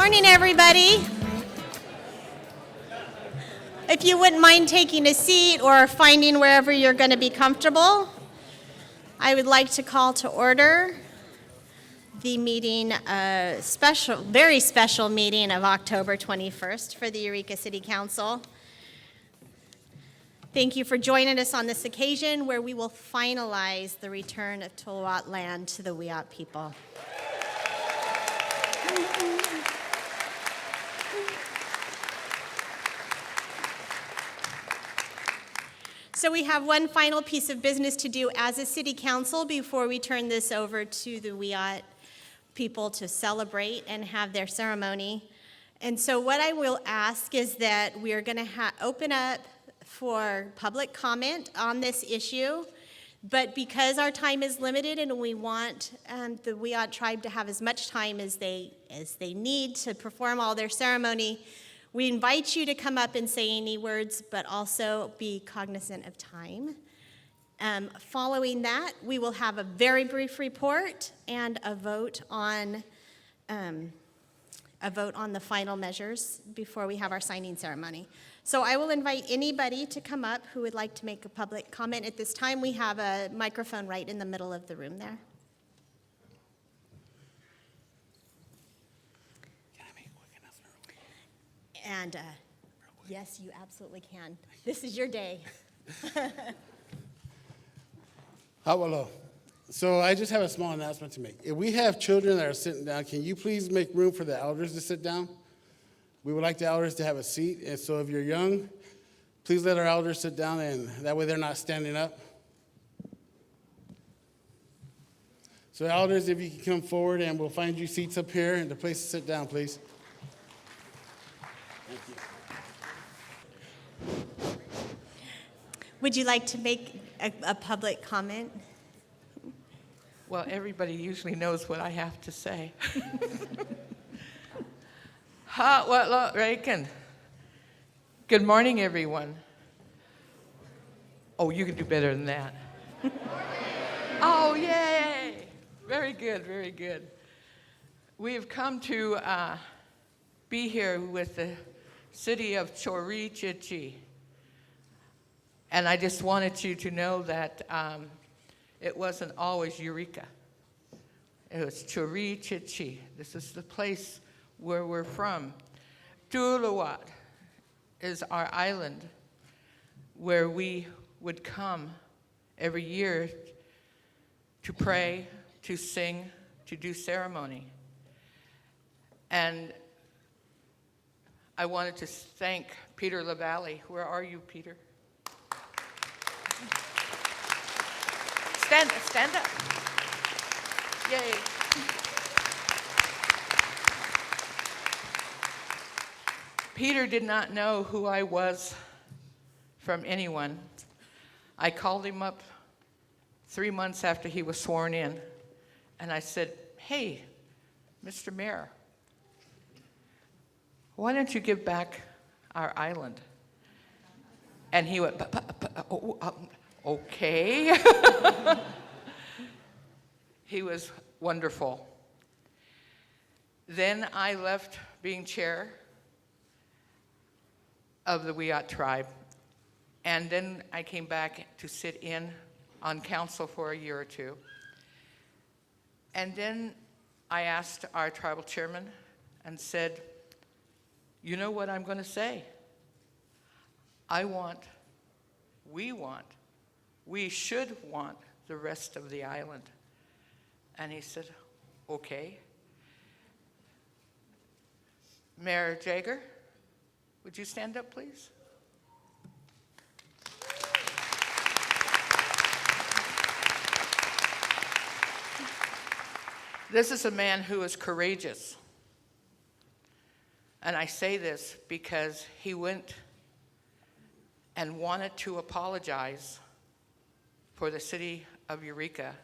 Morning, everybody. If you wouldn't mind taking a seat or finding wherever you're going to be comfortable, I would like to call to order the meeting, very special meeting of October 21st for the Eureka City Council. Thank you for joining us on this occasion where we will finalize the return of Tuluwat land to the Wiyot people. So we have one final piece of business to do as a city council before we turn this over to the Wiyot people to celebrate and have their ceremony. And so what I will ask is that we are going to open up for public comment on this issue. But because our time is limited and we want the Wiyot tribe to have as much time as they need to perform all their ceremony, we invite you to come up and say any words, but also be cognizant of time. Following that, we will have a very brief report and a vote on the final measures before we have our signing ceremony. So I will invite anybody to come up who would like to make a public comment at this time. We have a microphone right in the middle of the room there. And yes, you absolutely can. This is your day. Hello. So I just have a small announcement to make. If we have children that are sitting down, can you please make room for the elders to sit down? We would like the elders to have a seat. And so if you're young, please let our elders sit down, and that way they're not standing up. So elders, if you can come forward, and we'll find you seats up here and a place to sit down, please. Would you like to make a public comment? Well, everybody usually knows what I have to say. Good morning, everyone. Oh, you can do better than that. Oh, yay! Very good, very good. We have come to be here with the city of Cheryl. And I just wanted you to know that it wasn't always Eureka. It was Cheryl. This is the place where we're from. Tuluwat is our island where we would come every year to pray, to sing, to do ceremony. And I wanted to thank Peter LaValle. Where are you, Peter? Stand up. Yay. Peter did not know who I was from anyone. I called him up 3 months after he was sworn in, and I said, "Hey, Mr. Mayor, why don't you give back our island?" And he went, okay. He was wonderful. Then I left being chair of the Wiyot tribe, and then I came back to sit in on council for a year or two. And then I asked our tribal chairman and said, "You know what I'm going to say? We should want the rest of the island." And he said, "Okay." Mayor Jager, would you stand up, please? This is a man who is courageous. And I say this because he went and wanted to apologize for the city of Eureka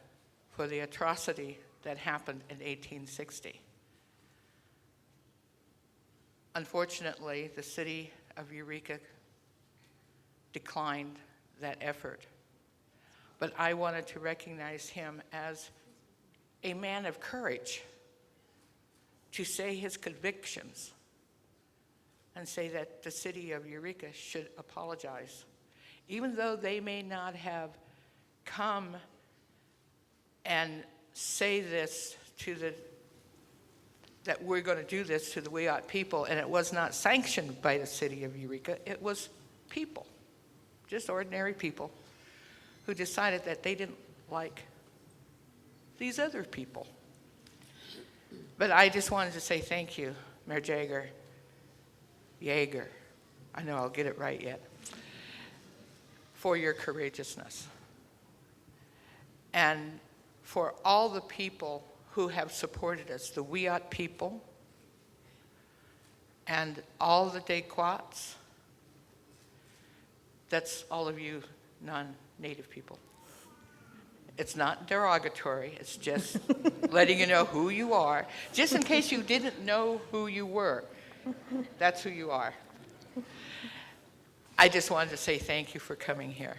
for the atrocity that happened in 1860. Unfortunately, the city of Eureka declined that effort. But I wanted to recognize him as a man of courage to say his convictions and say that the city of Eureka should apologize. Even though they may not have come and say this to that we're going to do this to the Wiyot people, and it was not sanctioned by the city of Eureka, it was people, just ordinary people, who decided that they didn't like these other people. But I just wanted to say thank you, Mayor Jager, I know I'll get it right yet, for your courageousness. And for all the people who have supported us, the Wiyot people, and all the Daquats, that's all of you non-native people. It's not derogatory, it's just letting you know who you are, just in case you didn't know who you were. That's who you are. I just wanted to say thank you for coming here.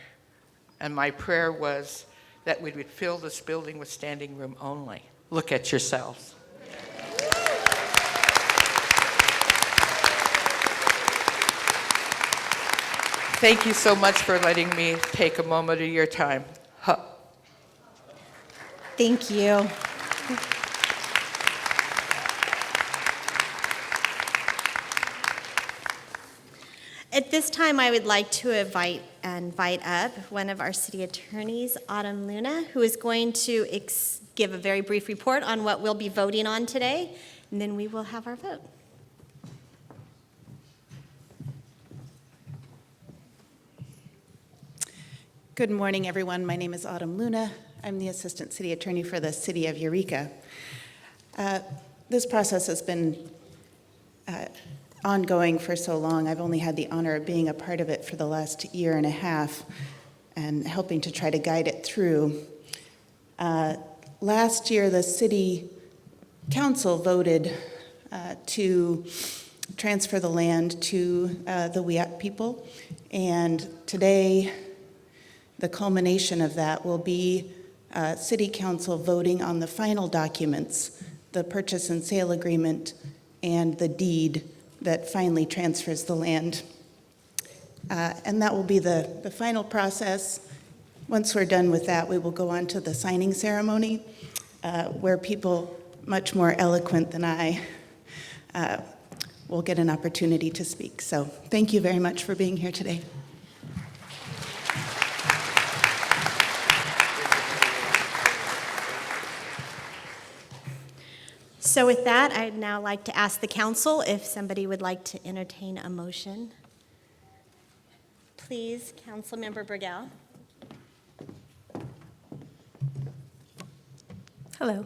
And my prayer was that we would fill this building with standing room only. Look at yourselves. Thank you so much for letting me take a moment of your time. Thank you. At this time, I would like to invite up one of our city attorneys, Autumn Luna, who is going to give a very brief report on what we'll be voting on today, and then we will have our vote. Good morning, everyone. My name is Autumn Luna. I'm the Assistant City Attorney for the City of Eureka. This process has been ongoing for so long. I've only had the honor of being a part of it for the last year and a half and helping to try to guide it through. Last year, the City Council voted to transfer the land to the Wiyot people, and today, the culmination of that will be City Council voting on the final documents, the purchase and sale agreement and the deed that finally transfers the land. And that will be the final process. Once we're done with that, we will go on to the signing ceremony, where people much more eloquent than I will get an opportunity to speak. So thank you very much for being here today. So with that, I'd now like to ask the council if somebody would like to entertain a motion. Please, Councilmember Burgell. Hello.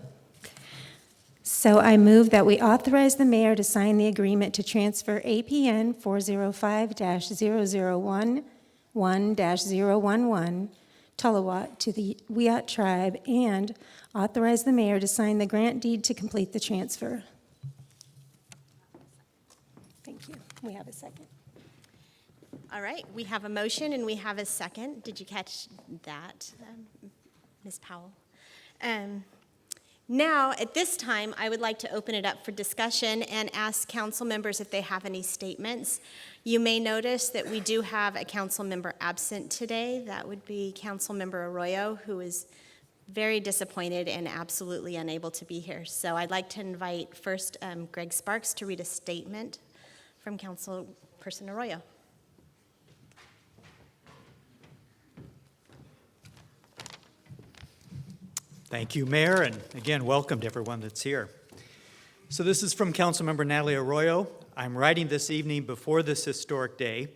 So I move that we authorize the mayor to sign the agreement to transfer APN 405-0011-011 Tuluwat to the Wiyot tribe and authorize the mayor to sign the grant deed to complete the transfer. Thank you. We have a second. All right, we have a motion and we have a second. Did you catch that, Ms. Powell? Now, at this time, I would like to open it up for discussion and ask council members if they have any statements. You may notice that we do have a council member absent today. That would be Councilmember Arroyo, who is very disappointed and absolutely unable to be here. So I'd like to invite first Greg Sparks to read a statement from Councilperson Arroyo. Thank you, Mayor, and again, welcome to everyone that's here. So this is from Councilmember Natalie Arroyo. I'm writing this evening before this historic day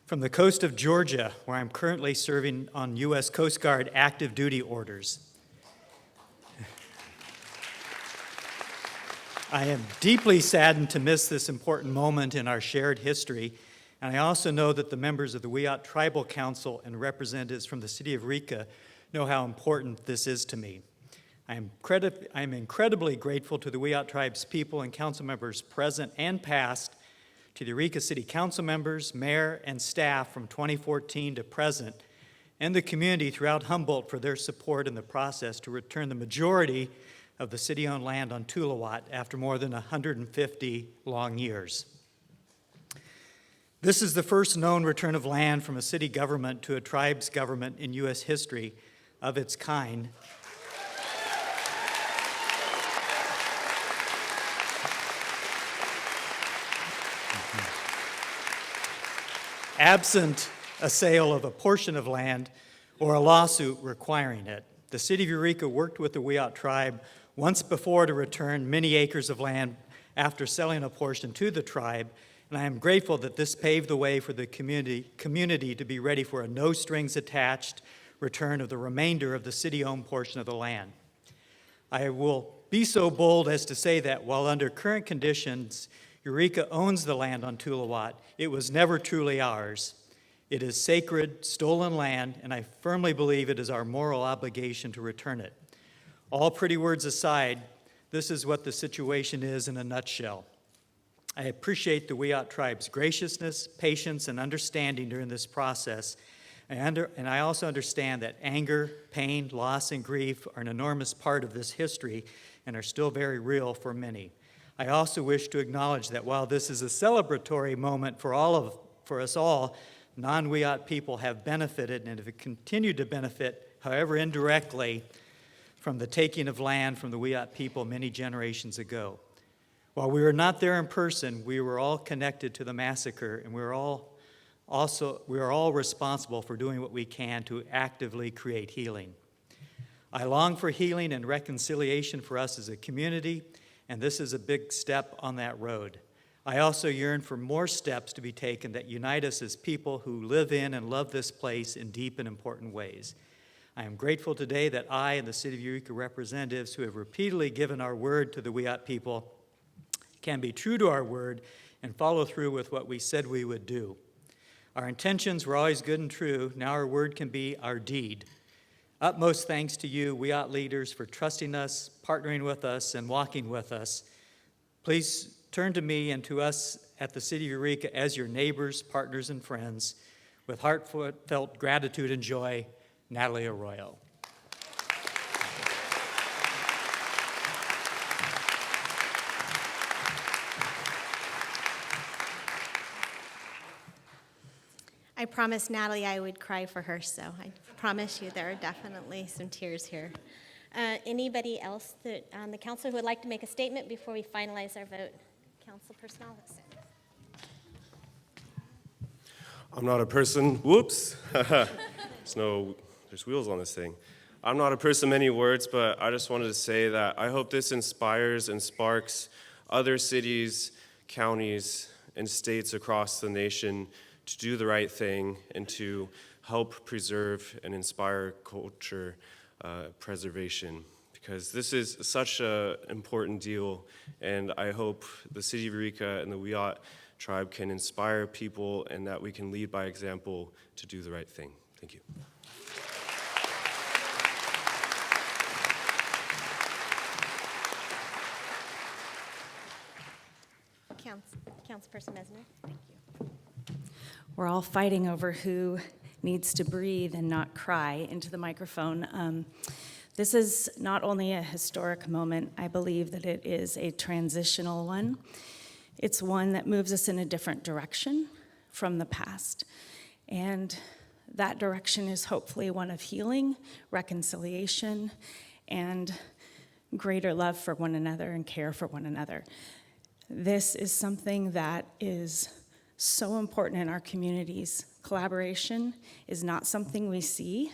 from the coast of Georgia, where I'm currently serving on U.S. Coast Guard active duty orders. I am deeply saddened to miss this important moment in our shared history, and I also know that the members of the Wiyot Tribal Council and representatives from the city of Eureka know how important this is to me. I am incredibly grateful to the Wiyot Tribe's people and council members present and past, to the Eureka City Council members, mayor, and staff from 2014 to present, and the community throughout Humboldt for their support in the process to return the majority of the city-owned land on Tuluwat after more than 150 long years. This is the first known return of land from a city government to a tribe's government in U.S. history of its kind. Absent a sale of a portion of land or a lawsuit requiring it. The city of Eureka worked with the Wiyot tribe once before to return many acres of land after selling a portion to the tribe, and I am grateful that this paved the way for the community to be ready for a no-strings-attached return of the remainder of the city-owned portion of the land. I will be so bold as to say that while under current conditions, Eureka owns the land on Tuluwat, it was never truly ours. It is sacred, stolen land, and I firmly believe it is our moral obligation to return it. All pretty words aside, this is what the situation is in a nutshell. I appreciate the Wiyot tribe's graciousness, patience, and understanding during this process, and I also understand that anger, pain, loss, and grief are an enormous part of this history and are still very real for many. I also wish to acknowledge that while this is a celebratory moment for us all, non-Wiyot people have benefited and have continued to benefit, however indirectly, from the taking of land from the Wiyot people many generations ago. While we were not there in person, we were all connected to the massacre, and we are all responsible for doing what we can to actively create healing. I long for healing and reconciliation for us as a community, and this is a big step on that road. I also yearn for more steps to be taken that unite us as people who live in and love this place in deep and important ways. I am grateful today that I and the City of Eureka representatives who have repeatedly given our word to the Wiyot people can be true to our word and follow through with what we said we would do. Our intentions were always good and true. Now our word can be our deed. Utmost thanks to you, Wiyot leaders, for trusting us, partnering with us, and walking with us. Please turn to me and to us at the City of Eureka as your neighbors, partners, and friends. With heartfelt gratitude and joy, Natalie Arroyo. I promised Natalie I would cry for her, so I promise you there are definitely some tears here. Anybody else on the council who would like to make a statement before we finalize our vote? Council personnel. I'm not a person, whoops. There's wheels on this thing. I'm not a person of many words, but I just wanted to say that I hope this inspires and sparks other cities, counties, and states across the nation to do the right thing and to help preserve and inspire culture preservation, because this is such an important deal, and I hope the City of Eureka and the Wiyot tribe can inspire people and that we can lead by example to do the right thing. Thank you. Councilperson Mesner. Thank you. We're all fighting over who needs to breathe and not cry into the microphone. This is not only a historic moment, I believe that it is a transitional one. It's one that moves us in a different direction from the past. And that direction is hopefully one of healing, reconciliation, and greater love for one another and care for one another. This is something that is so important in our communities. Collaboration is not something we see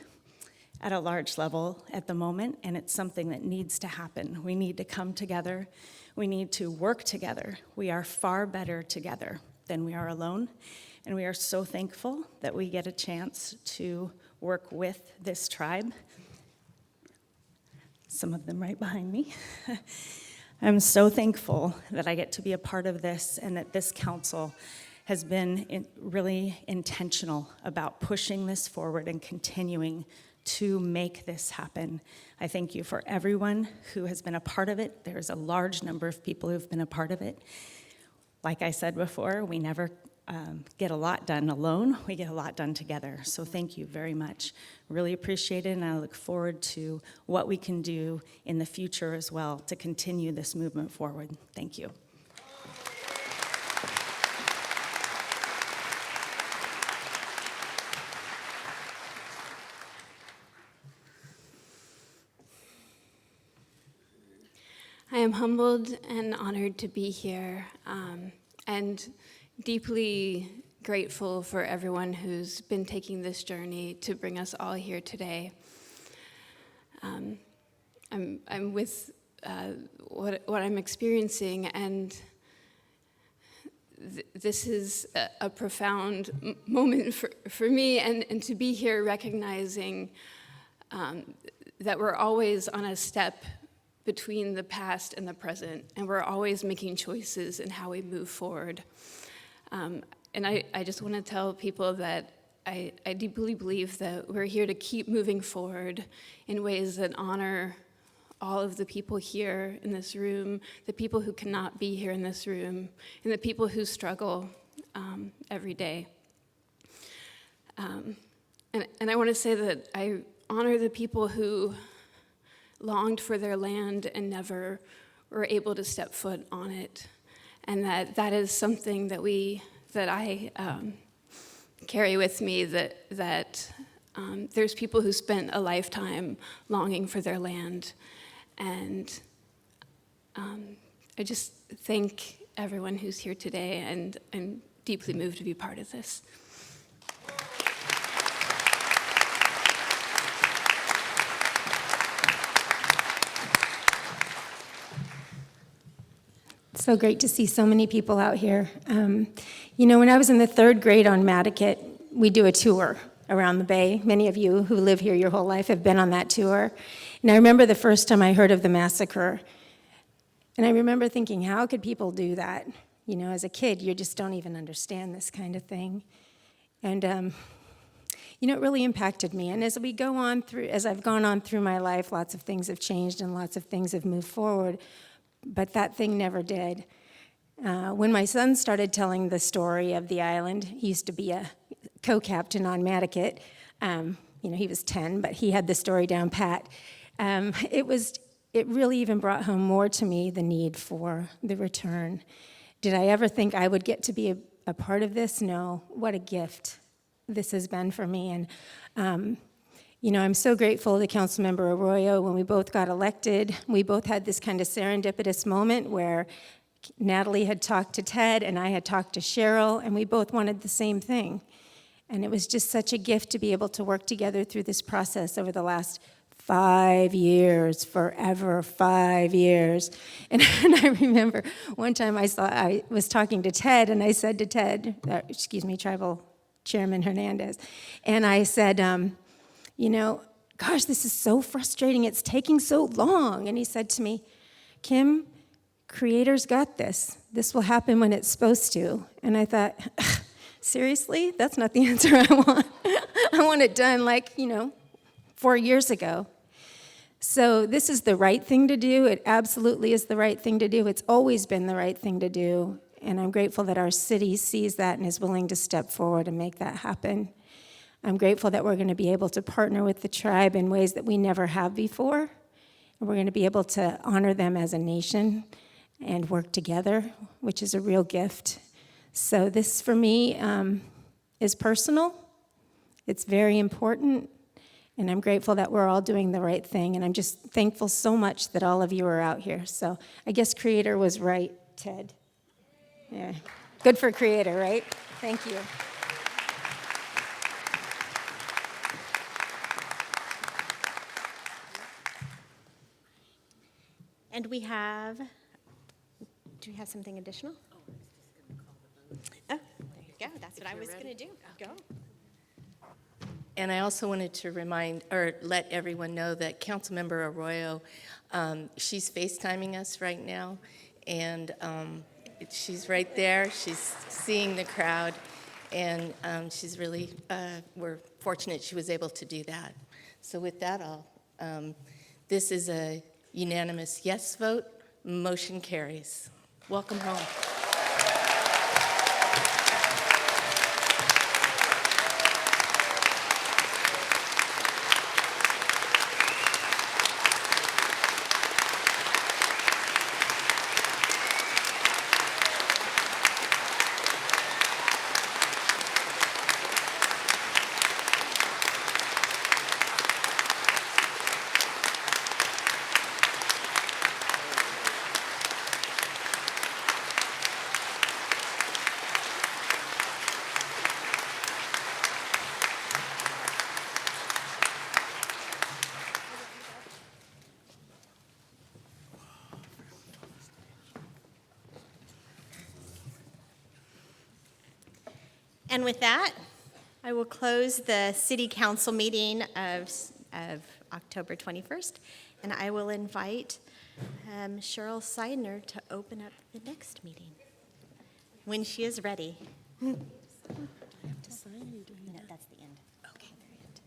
at a large level at the moment, and it's something that needs to happen. We need to come together. We need to work together. We are far better together than we are alone, and we are so thankful that we get a chance to work with this tribe. Some of them right behind me. I'm so thankful that I get to be a part of this and that this council has been really intentional about pushing this forward and continuing to make this happen. I thank you for everyone who has been a part of it. There's a large number of people who've been a part of it. Like I said before, we never get a lot done alone. We get a lot done together. So thank you very much. Really appreciate it, and I look forward to what we can do in the future as well to continue this movement forward. Thank you. I am humbled and honored to be here, and deeply grateful for everyone who's been taking this journey to bring us all here today. I'm with what I'm experiencing, and this is a profound moment for me, and to be here recognizing that we're always on a step between the past and the present, and we're always making choices in how we move forward. And I just want to tell people that I deeply believe that we're here to keep moving forward in ways that honor all of the people here in this room, the people who cannot be here in this room, and the people who struggle every day. And I want to say that I honor the people who longed for their land and never were able to step foot on it, and that is something that I carry with me, that there's people who spent a lifetime longing for their land, and I just thank everyone who's here today, and I'm deeply moved to be part of this. So great to see so many people out here. When I was in the 3rd grade on Matticat, we do a tour around the bay. Many of you who live here your whole life have been on that tour. And I remember the first time I heard of the massacre. And I remember thinking, how could people do that? As a kid, you just don't even understand this kind of thing. And, it really impacted me. And as I've gone on through my life, lots of things have changed and lots of things have moved forward. But that thing never did. When my son started telling the story of the island, he used to be a co-captain on Matticat. He was 10, but he had the story down pat. It really even brought home more to me the need for the return. Did I ever think I would get to be a part of this? No. What a gift this has been for me. And I'm so grateful to Councilmember Arroyo. When we both got elected, we both had this kind of serendipitous moment where Natalie had talked to Ted and I had talked to Cheryl, and we both wanted the same thing. And it was just such a gift to be able to work together through this process over the last 5 years, forever 5 years. And I remember one time I was talking to Ted, and I said to Ted, Tribal Chairman Hernandez, and I said, gosh, this is so frustrating. It's taking so long. And he said to me, Kim, Creator's got this. This will happen when it's supposed to. And I thought, seriously? That's not the answer I want. I want it done 4 years ago. So this is the right thing to do. It absolutely is the right thing to do. It's always been the right thing to do. And I'm grateful that our city sees that and is willing to step forward and make that happen. I'm grateful that we're going to be able to partner with the tribe in ways that we never have before. And we're going to be able to honor them as a nation and work together, which is a real gift. So this, for me, is personal. It's very important. And I'm grateful that we're all doing the right thing. And I'm just thankful so much that all of you are out here. So I guess Creator was right, Ted. Yeah. Good for Creator, right? Thank you. And do we have something additional? Oh, there you go. That's what I was going to do. Go. And I also wanted to let everyone know that Councilmember Arroyo, she's FaceTiming us right now, and she's right there. She's seeing the crowd, and she's really, we're fortunate she was able to do that. So with that, this is a unanimous yes vote. Motion carries. Welcome home. And with that, I will close the city council meeting of October 21st, and I will invite Cheryl Seidner to open up the next meeting when she is ready. No, that's the end. Okay, very end.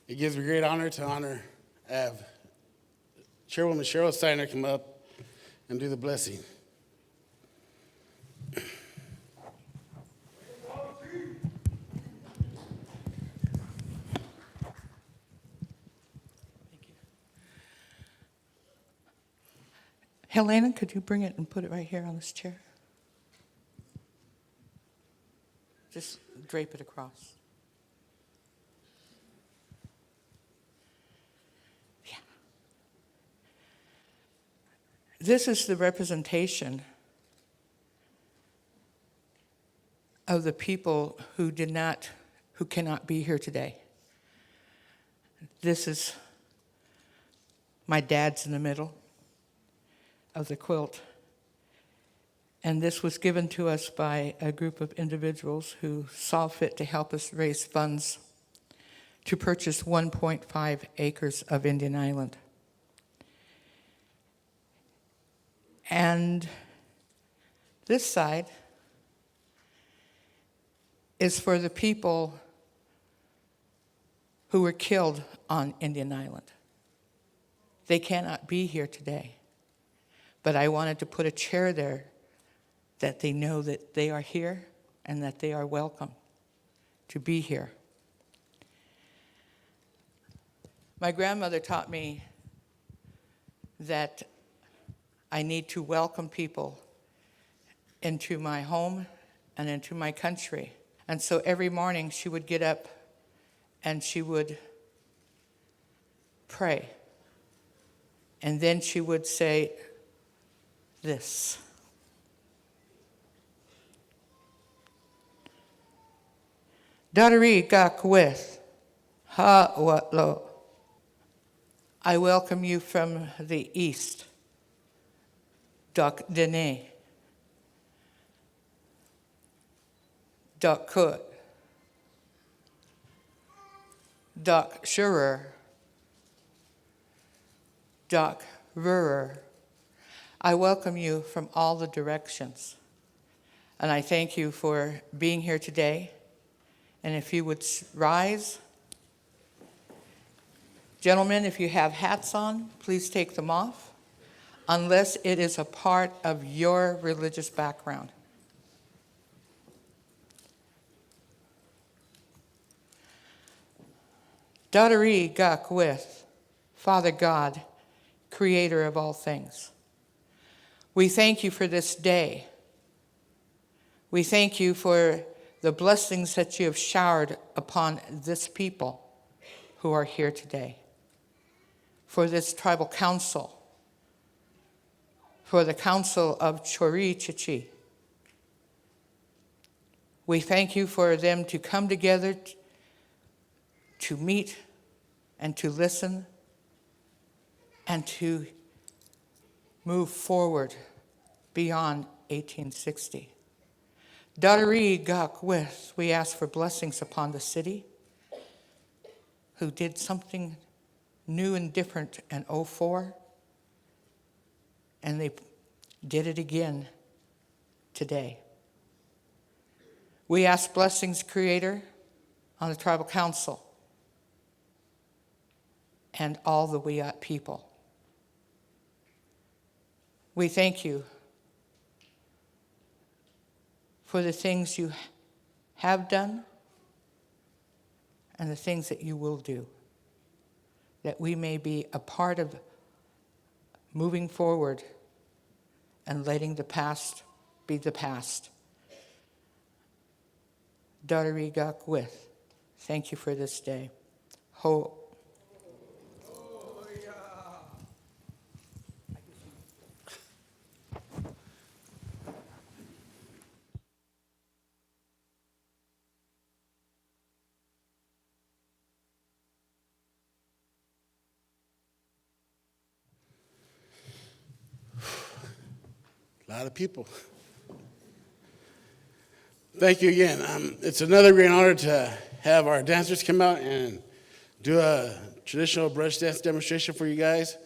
It gives me great honor to have Chairwoman Cheryl Seidner come up and do the blessing. Helena, could you bring it and put it right here on this chair? Just drape it across. Yeah. This is the representation of the people who cannot be here today. This is my dad's in the middle of the quilt. And this was given to us by a group of individuals who saw fit to help us raise funds to purchase 1.5 acres of Indian Island. And this side is for the people who were killed on Indian Island. They cannot be here today. But I wanted to put a chair there that they know that they are here and that they are welcome to be here. My grandmother taught me that I need to welcome people into my home and into my country. And so every morning she would get up and she would pray. And then she would say this. Dadari gakwith ha watlo. I welcome you from the east. Dak dene. Dak kut. Dak shurer. Dak rurer. I welcome you from all the directions. And I thank you for being here today. And if you would rise. Gentlemen, if you have hats on, please take them off, unless it is a part of your religious background. Dadari gakwith, Father God, creator of all things. We thank you for this day. We thank you for the blessings that you have showered upon this people who are here today. For this tribal council, for the council of Chori-Chichi. We thank you for them to come together to meet and to listen and to move forward beyond 1860. Dadari gakwith, we ask for blessings upon the city who did something new and different in 2004, and they did it again today. We ask blessings, Creator, on the tribal council and all the Wiyot people. We thank you for the things you have done and the things that you will do, that we may be a part of moving forward and letting the past be the past. Dadarigak with. Thank you for this day. Ho. A lot of people. Thank you again. It's another great honor to have our dancers come out and do a traditional brush dance demonstration for you guys.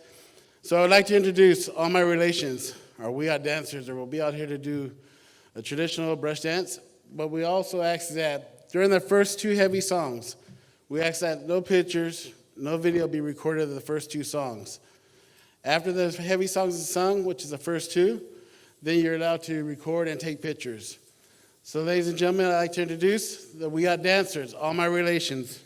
So I would like to introduce all my relations, our Wiyot dancers, that will be out here to do a traditional brush dance. But we also ask that during the first two heavy songs, we ask that no pictures, no video be recorded of the first two songs. After the heavy songs are sung, which is the first two, then you're allowed to record and take pictures. So ladies and gentlemen, I'd like to introduce the Wiyot dancers, all my relations.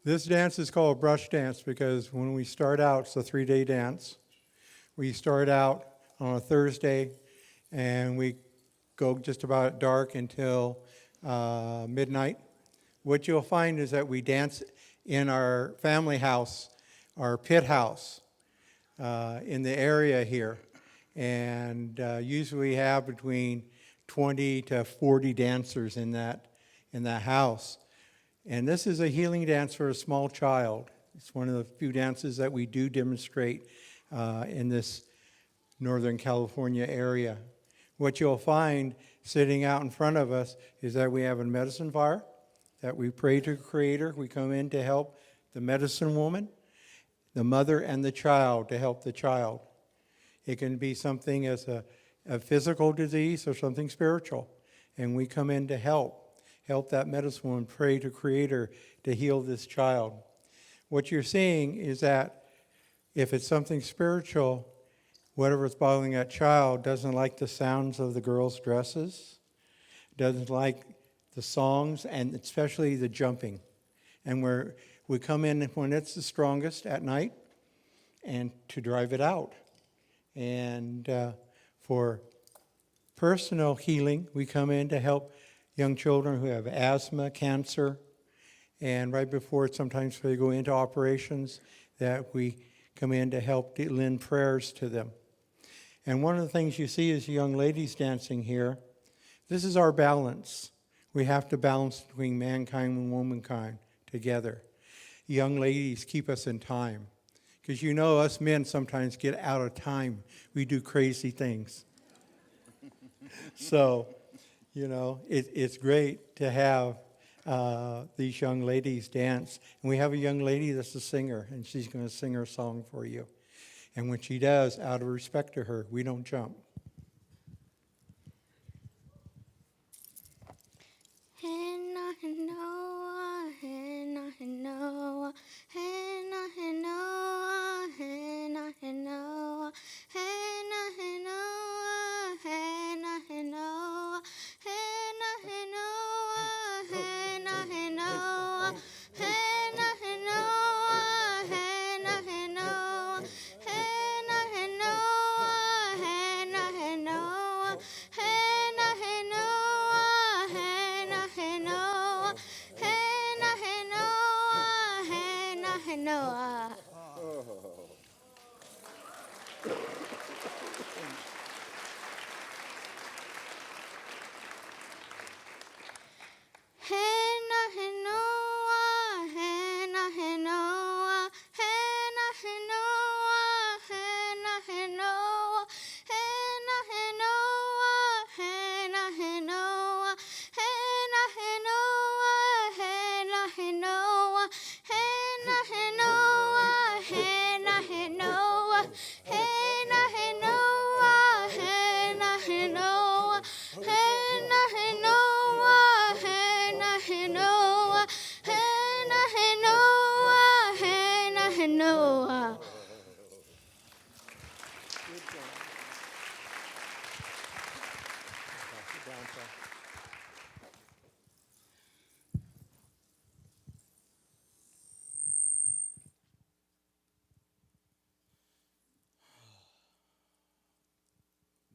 This dance is called brush dance because when we start out, it's a 3-day dance. We start out on a Thursday and we go just about dark until midnight. What you'll find is that we dance in our family house, our pit house in the area here. And usually we have between 20 to 40 dancers in that house. And this is a healing dance for a small child. It's one of the few dances that we do demonstrate in this Northern California area. What you'll find sitting out in front of us is that we have a medicine fire, that we pray to Creator. We come in to help the medicine woman, the mother, and the child, to help the child. It can be something as a physical disease or something spiritual. And we come in to help that medicine woman pray to Creator to heal this child. What you're seeing is that if it's something spiritual, whatever's bothering that child doesn't like the sounds of the girls' dresses, doesn't like the songs, and especially the jumping. And we come in when it's the strongest at night and to drive it out. And for personal healing, we come in to help young children who have asthma, cancer, and right before sometimes they go into operations, that we come in to help lend prayers to them. And one of the things you see is young ladies dancing here. This is our balance. We have to balance between mankind and womankind together. Young ladies keep us in time. Because you know us men sometimes get out of time. We do crazy things. So, you know, it's great to have these young ladies dance. And we have a young lady that's a singer, and she's going to sing her song for you. And when she does, out of respect to her, we don't jump.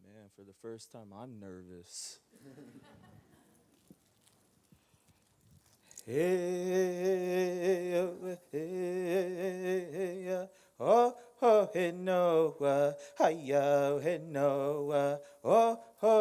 Man, for the first time, I'm nervous. Hey, oh, oh, hey, Noah, hi-yo, hey, Noah, oh,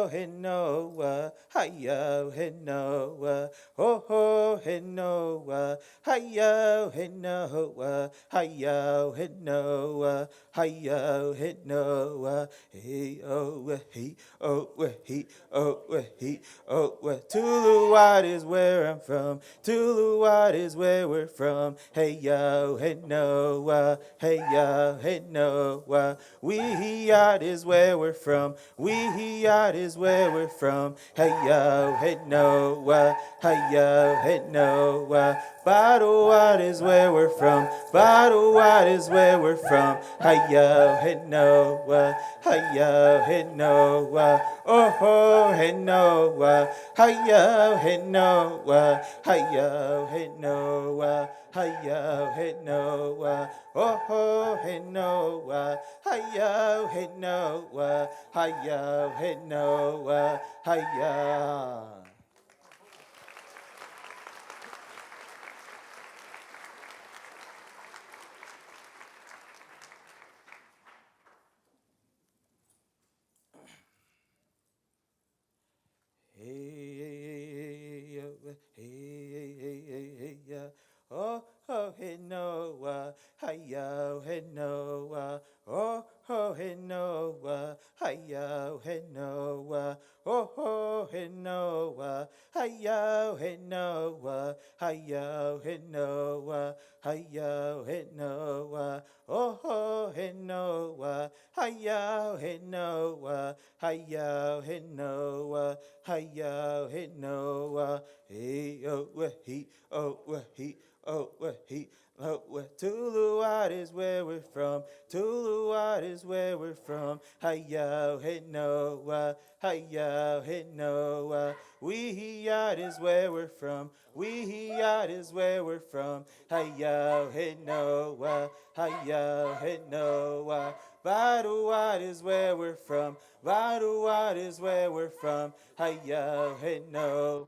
hey, Noah, hi-yo, hey, Noah, oh, hey, Noah, hi-yo, hey, Noah, hi-yo, hey, Noah, hi-yo, hey, Noah, hey, oh, hey, oh, hey, oh, hey, oh, Tuluwat is where I'm from, Tuluwat is where we're from, hey, yo, hey, Noah, hey, yo, hey, Noah, Wiyot is where we're from, Wiyot is where we're from, hey, yo, hey, Noah, hey, yo, hey, Noah, Tuluwat is where we're from, Tuluwat is where we're from, hey, yo, hey, Noah, hey, yo, hey, Noah, oh, hey, Noah, hey, yo, hey, Noah, hey, yo, hey, Noah, hey, yo, hey, Noah, oh, hey, Noah, hey, yo, hey, Noah, hey, yo, hey, Noah, hey, yo. Oh, hey, Noah, hi-yo, hey, Noah, oh, hey, Noah, hi-yo, hey Noah, hi-yo, hey Noah, hi-yo, hey Noah, oh ho, hey Noah, hi-yo, hey Noah, hi-yo, hey Noah, hi-yo, hey Noah, hey oh he, oh he, oh he, oh Tuluwat is where we're from, Tuluwat is where we're from, hi-yo, hey Noah, hi-yo, hey Noah, Wiyot is where we're from, Wiyot is where we're from, hi-yo, hey Noah, hi-yo, hey Noah, Tuluwat is where we're from, Tuluwat is where we're from, hi-yo, hey Noah.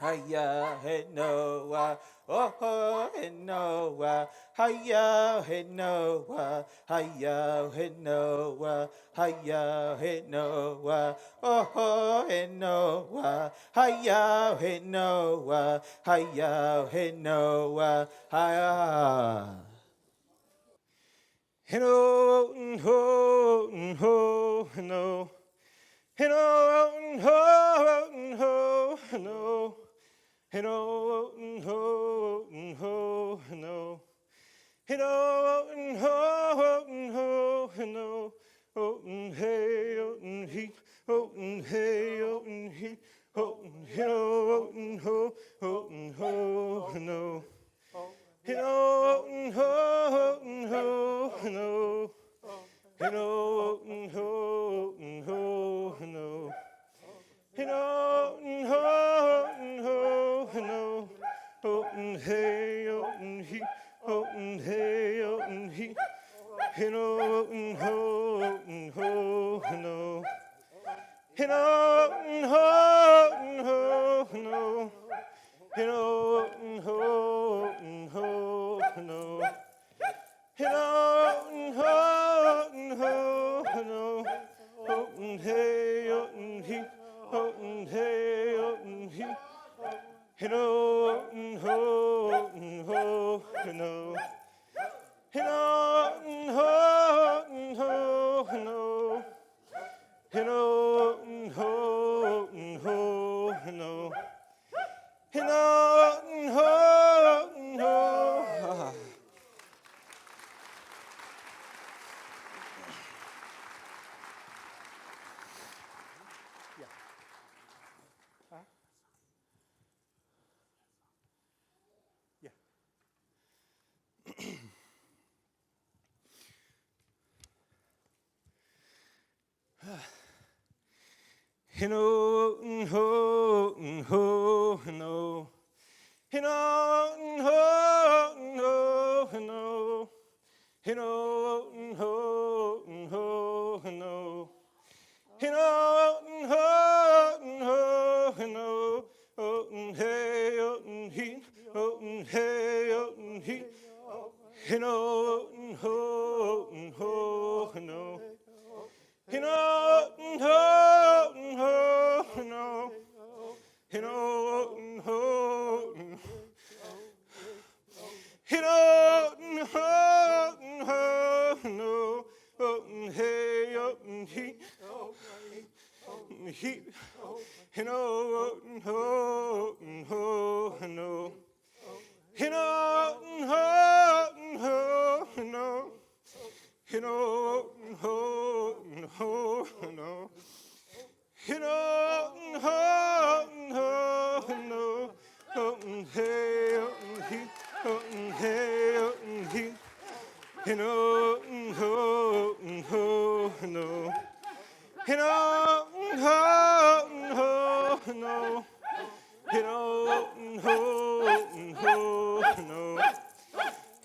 Hiya, hey Noah, oh ho, hey Noah, hiya, hey Noah, hiya, hey Noah, hiya, hey Noah, oh ho, hey Noah, hiya, hey Noah, hiya, hey Noah, hiya. Hello, ho, ho, no. Hello, ho, ho, no. Hello, ho, ho, no. Hello, ho, ho, no. Oh, hey, oh, he, oh, hey, oh, he, oh, hello, ho, ho, no. Hello, ho, ho, no. Hello, ho, ho, no. Hello, ho, ho, no. Oh, hey, oh, he, oh, hey, oh, he. Hello, ho, ho, no. Hello, ho, ho, no. Hello, ho, ho, no. Hello, ho, ho, no. Oh, hey, oh, he, oh, hey, oh, he. Hello, ho, ho, no. Hello, ho, ho, no. Hello, ho, ho, no. Hello, ho, ho. Hello, ho, ho, no. Hello, ho, ho, no. Hello, ho, ho, no. Hello, ho, ho, no. Oh, hey, oh, he, oh, hey, oh, he. Hello, ho, ho, no. Hello, ho, ho, no. Hello, ho, hello, ho, ho, no. Oh, hey, oh, he, he. Hello, ho, ho, no. Hello, ho, ho, no. Hello, ho, ho, no. Hello, ho, ho, no. Oh, hey, oh, he, oh, hey, oh, he. Hello, ho, ho, no. Hello, ho, ho, no. Hello, ho, ho, no.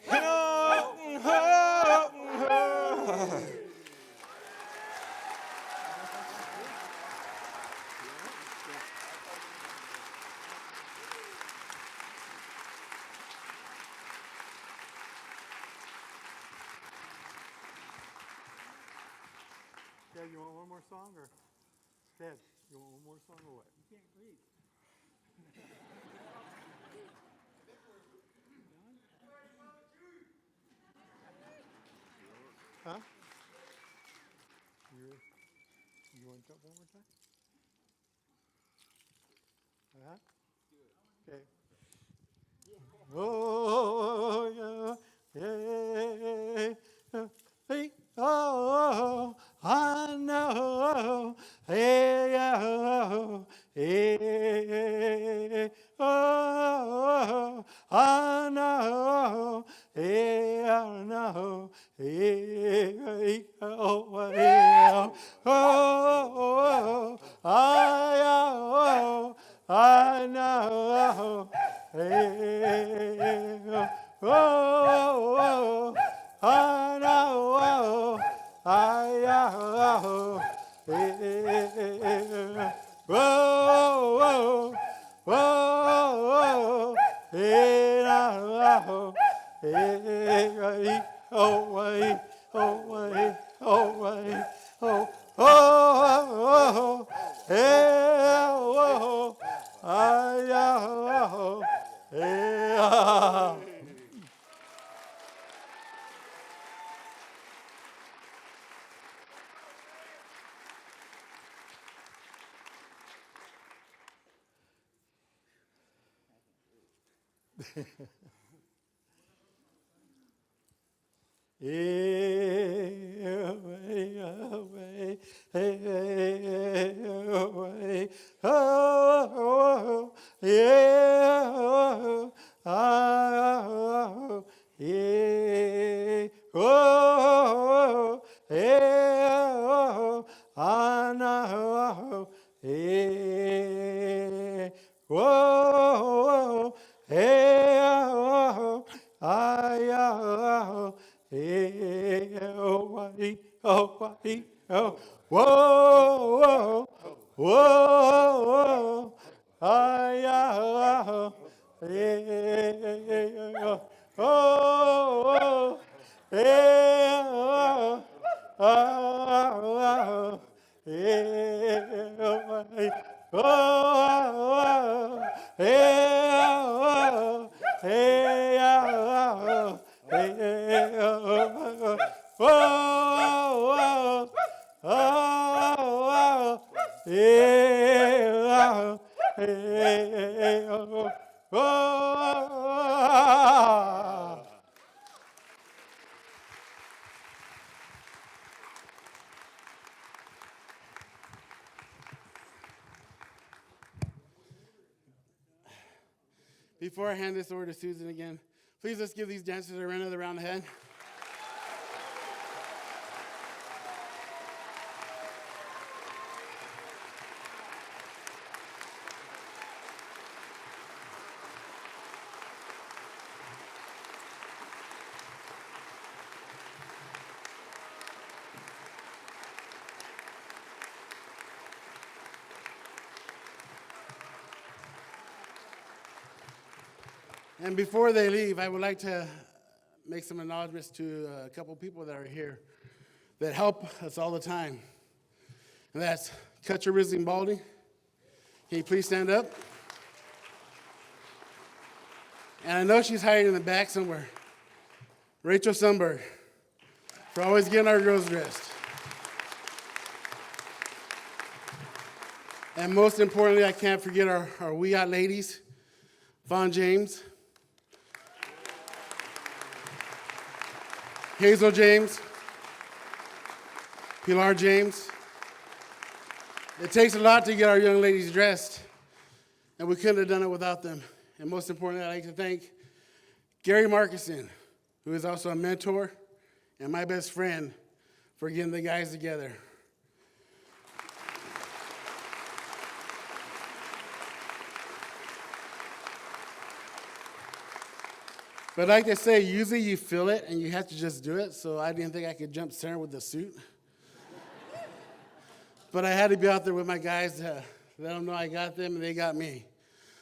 Hello, ho, ho. Dad, you want one more song, or? Dad, you want one more song, or what? You can't breathe. Huh? You want to jump one more time? Uh-huh. Okay. Oh, yeah, yeah, hey, oh, I know, hey, oh, hey, oh, I know, hey, I know, hey, oh, hey, oh, I know, hey, oh, I know, I know, hey, whoa, whoa, hey, oh, hey, oh, Before I hand this over to Susan again, please let's give these dancers another round of hand. And before they leave, I would like to make some acknowledgments to a couple people that are here that help us all the time. And that's Cutcha, Risling, Baldy. Can you please stand up? And I know she's hiding in the back somewhere. Rachel Sunberg, for always getting our girls dressed. And most importantly, I can't forget our Wiyot ladies, Vaughn James, Hazel James, Pilar James. It takes a lot to get our young ladies dressed, and we couldn't have done it without them. And most importantly, I'd like to thank Gary Markison, who is also a mentor and my best friend, for getting the guys together. But like they say, usually you feel it and you have to just do it, so I didn't think I could jump center with the suit. But I had to be out there with my guys to let them know I got them and they got me.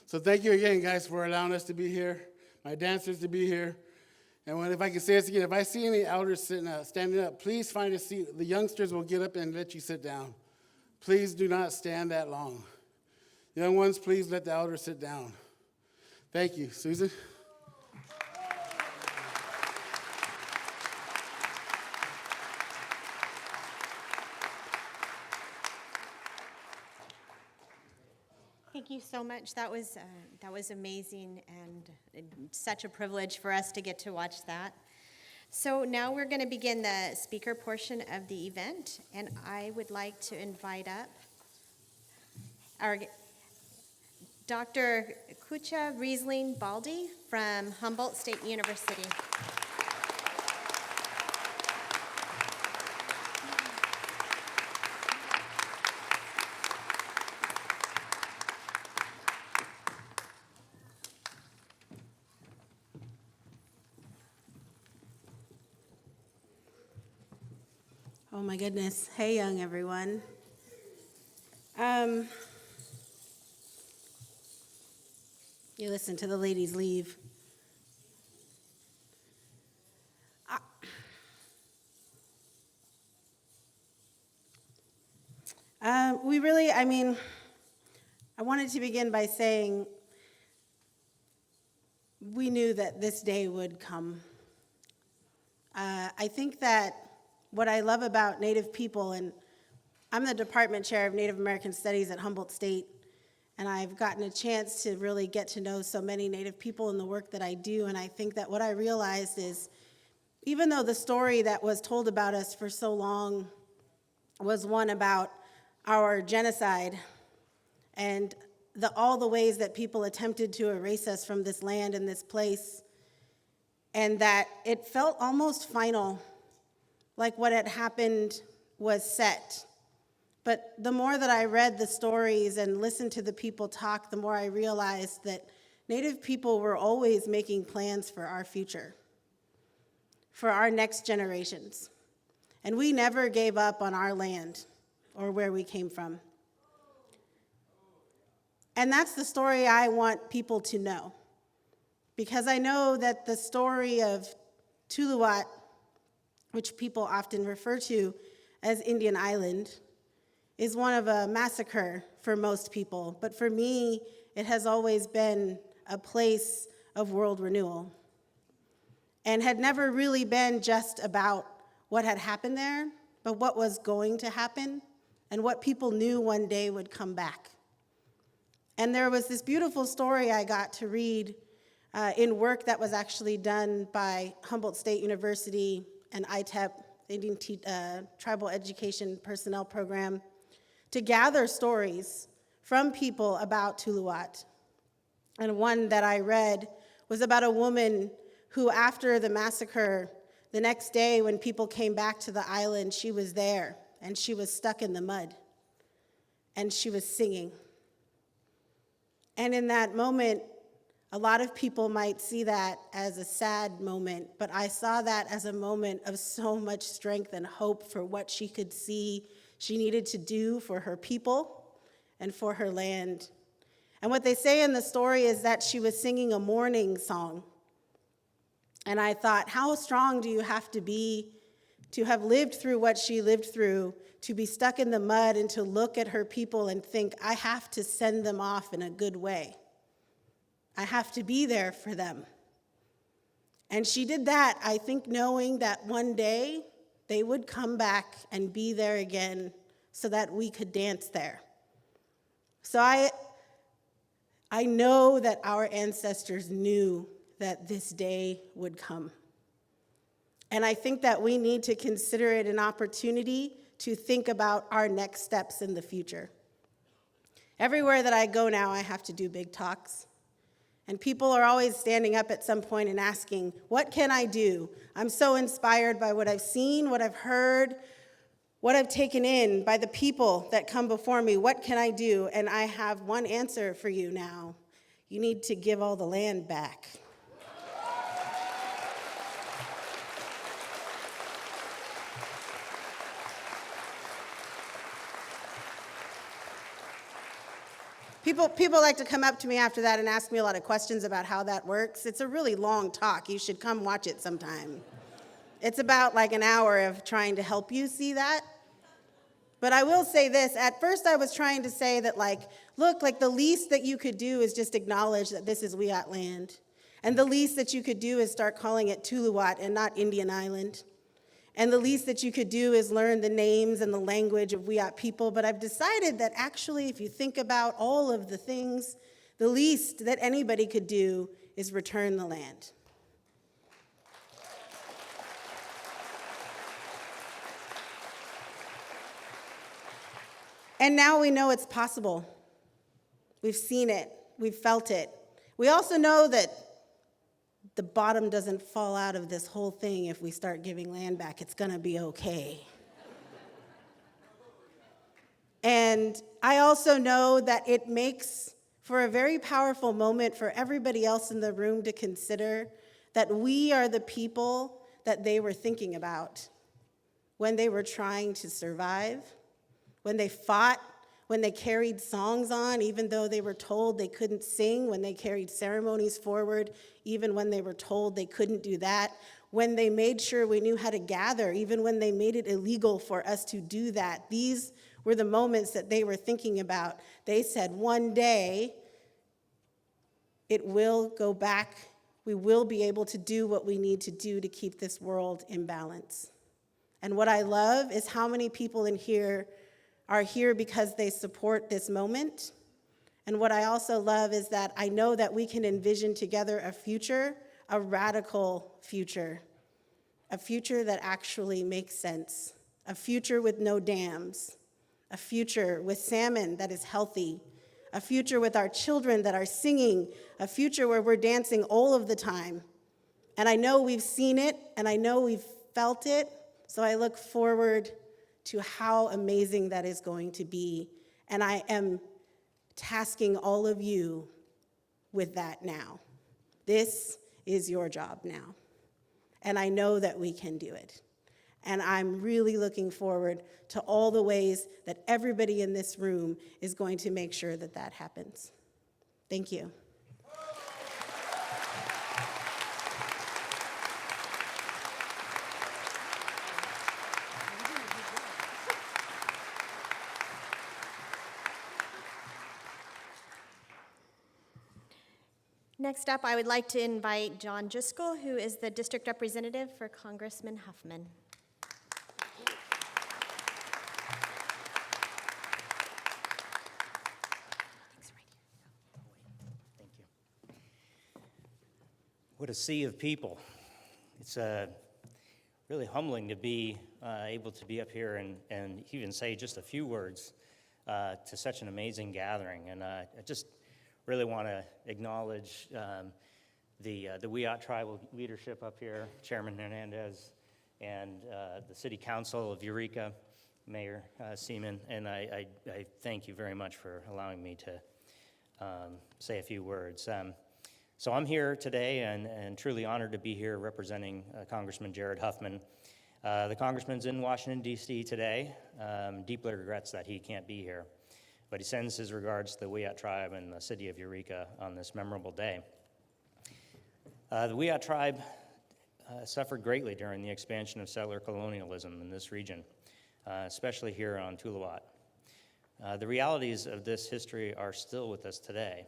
So thank you again, guys, for allowing us to be here, my dancers to be here. And if I can say this again, if I see any elders standing up, please find a seat. The youngsters will get up and let you sit down. Please do not stand that long. Young ones, please let the elders sit down. Thank you. Susan? Thank you so much. That was amazing and such a privilege for us to get to watch that. So now we're going to begin the speaker portion of the event, and I would like to invite up our Dr. Cutcha Risling Baldy from Humboldt State University. Oh my goodness. Hey, young everyone. You listen to the ladies leave. I wanted to begin by saying we knew that this day would come. I think that what I love about Native people, and I'm the department chair of Native American Studies at Humboldt State, and I've gotten a chance to really get to know so many Native people in the work that I do, and I think that what I realized is, even though the story that was told about us for so long was one about our genocide and all the ways that people attempted to erase us from this land and this place, and that it felt almost final, like what had happened was set. But the more that I read the stories and listened to the people talk, the more I realized that Native people were always making plans for our future, for our next generations. And we never gave up on our land or where we came from. And that's the story I want people to know, because I know that the story of Tuluwat, which people often refer to as Indian Island, is one of a massacre for most people. But for me, it has always been a place of world renewal, and had never really been just about what had happened there, but what was going to happen and what people knew one day would come back. And there was this beautiful story I got to read in work that was actually done by Humboldt State University and ITEP, the Indian Tribal Education Personnel Program, to gather stories from people about Tuluwat. And one that I read was about a woman who, after the massacre, the next day when people came back to the island, she was there, and she was stuck in the mud, and she was singing. And in that moment, a lot of people might see that as a sad moment, but I saw that as a moment of so much strength and hope for what she could see she needed to do for her people and for her land. And what they say in the story is that she was singing a mourning song. And I thought, how strong do you have to be to have lived through what she lived through, to be stuck in the mud and to look at her people and think, I have to send them off in a good way. I have to be there for them. And she did that, I think, knowing that one day they would come back and be there again so that we could dance there. So I know that our ancestors knew that this day would come. And I think that we need to consider it an opportunity to think about our next steps in the future. Everywhere that I go now, I have to do big talks. And people are always standing up at some point and asking, what can I do? I'm so inspired by what I've seen, what I've heard, what I've taken in, by the people that come before me. What can I do? And I have one answer for you now. You need to give all the land back. People like to come up to me after that and ask me a lot of questions about how that works. It's a really long talk. You should come watch it sometime. It's about like an hour of trying to help you see that. But I will say this. At first I was trying to say that, look, the least that you could do is just acknowledge that this is Wiyot land. And the least that you could do is start calling it Tuluwat and not Indian Island. And the least that you could do is learn the names and the language of Wiyot people. But I've decided that actually, if you think about all of the things, the least that anybody could do is return the land. And now we know it's possible. We've seen it. We've felt it. We also know that the bottom doesn't fall out of this whole thing if we start giving land back. It's going to be okay. And I also know that it makes for a very powerful moment for everybody else in the room to consider that we are the people that they were thinking about when they were trying to survive, when they fought, when they carried songs on, even though they were told they couldn't sing, when they carried ceremonies forward, even when they were told they couldn't do that, when they made sure we knew how to gather, even when they made it illegal for us to do that. These were the moments that they were thinking about. They said, one day, it will go back. We will be able to do what we need to do to keep this world in balance. And what I love is how many people in here are here because they support this moment. And what I also love is that I know that we can envision together a future, a radical future, a future that actually makes sense, a future with no dams, a future with salmon that is healthy, a future with our children that are singing, a future where we're dancing all of the time. And I know we've seen it, and I know we've felt it, so I look forward to how amazing that is going to be. And I am tasking all of you with that now. This is your job now. And I know that we can do it. And I'm really looking forward to all the ways that everybody in this room is going to make sure that that happens. Thank you. Next up, I would like to invite John Driscoll, who is the district representative for Congressman Huffman. Thank you. What a sea of people. It's really humbling to be able to be up here and even say just a few words to such an amazing gathering. And I just really want to acknowledge the Wiyot tribal leadership up here, Chairman Hernandez, and the City Council of Eureka, Mayor Seaman, and I thank you very much for allowing me to say a few words. So I'm here today and truly honored to be here representing Congressman Jared Huffman. The Congressman's in Washington, D.C. today. Deeply regrets that he can't be here, but he sends his regards to the Wiyot tribe and the city of Eureka on this memorable day. The Wiyot tribe suffered greatly during the expansion of settler colonialism in this region, especially here on Tuluwat. The realities of this history are still with us today.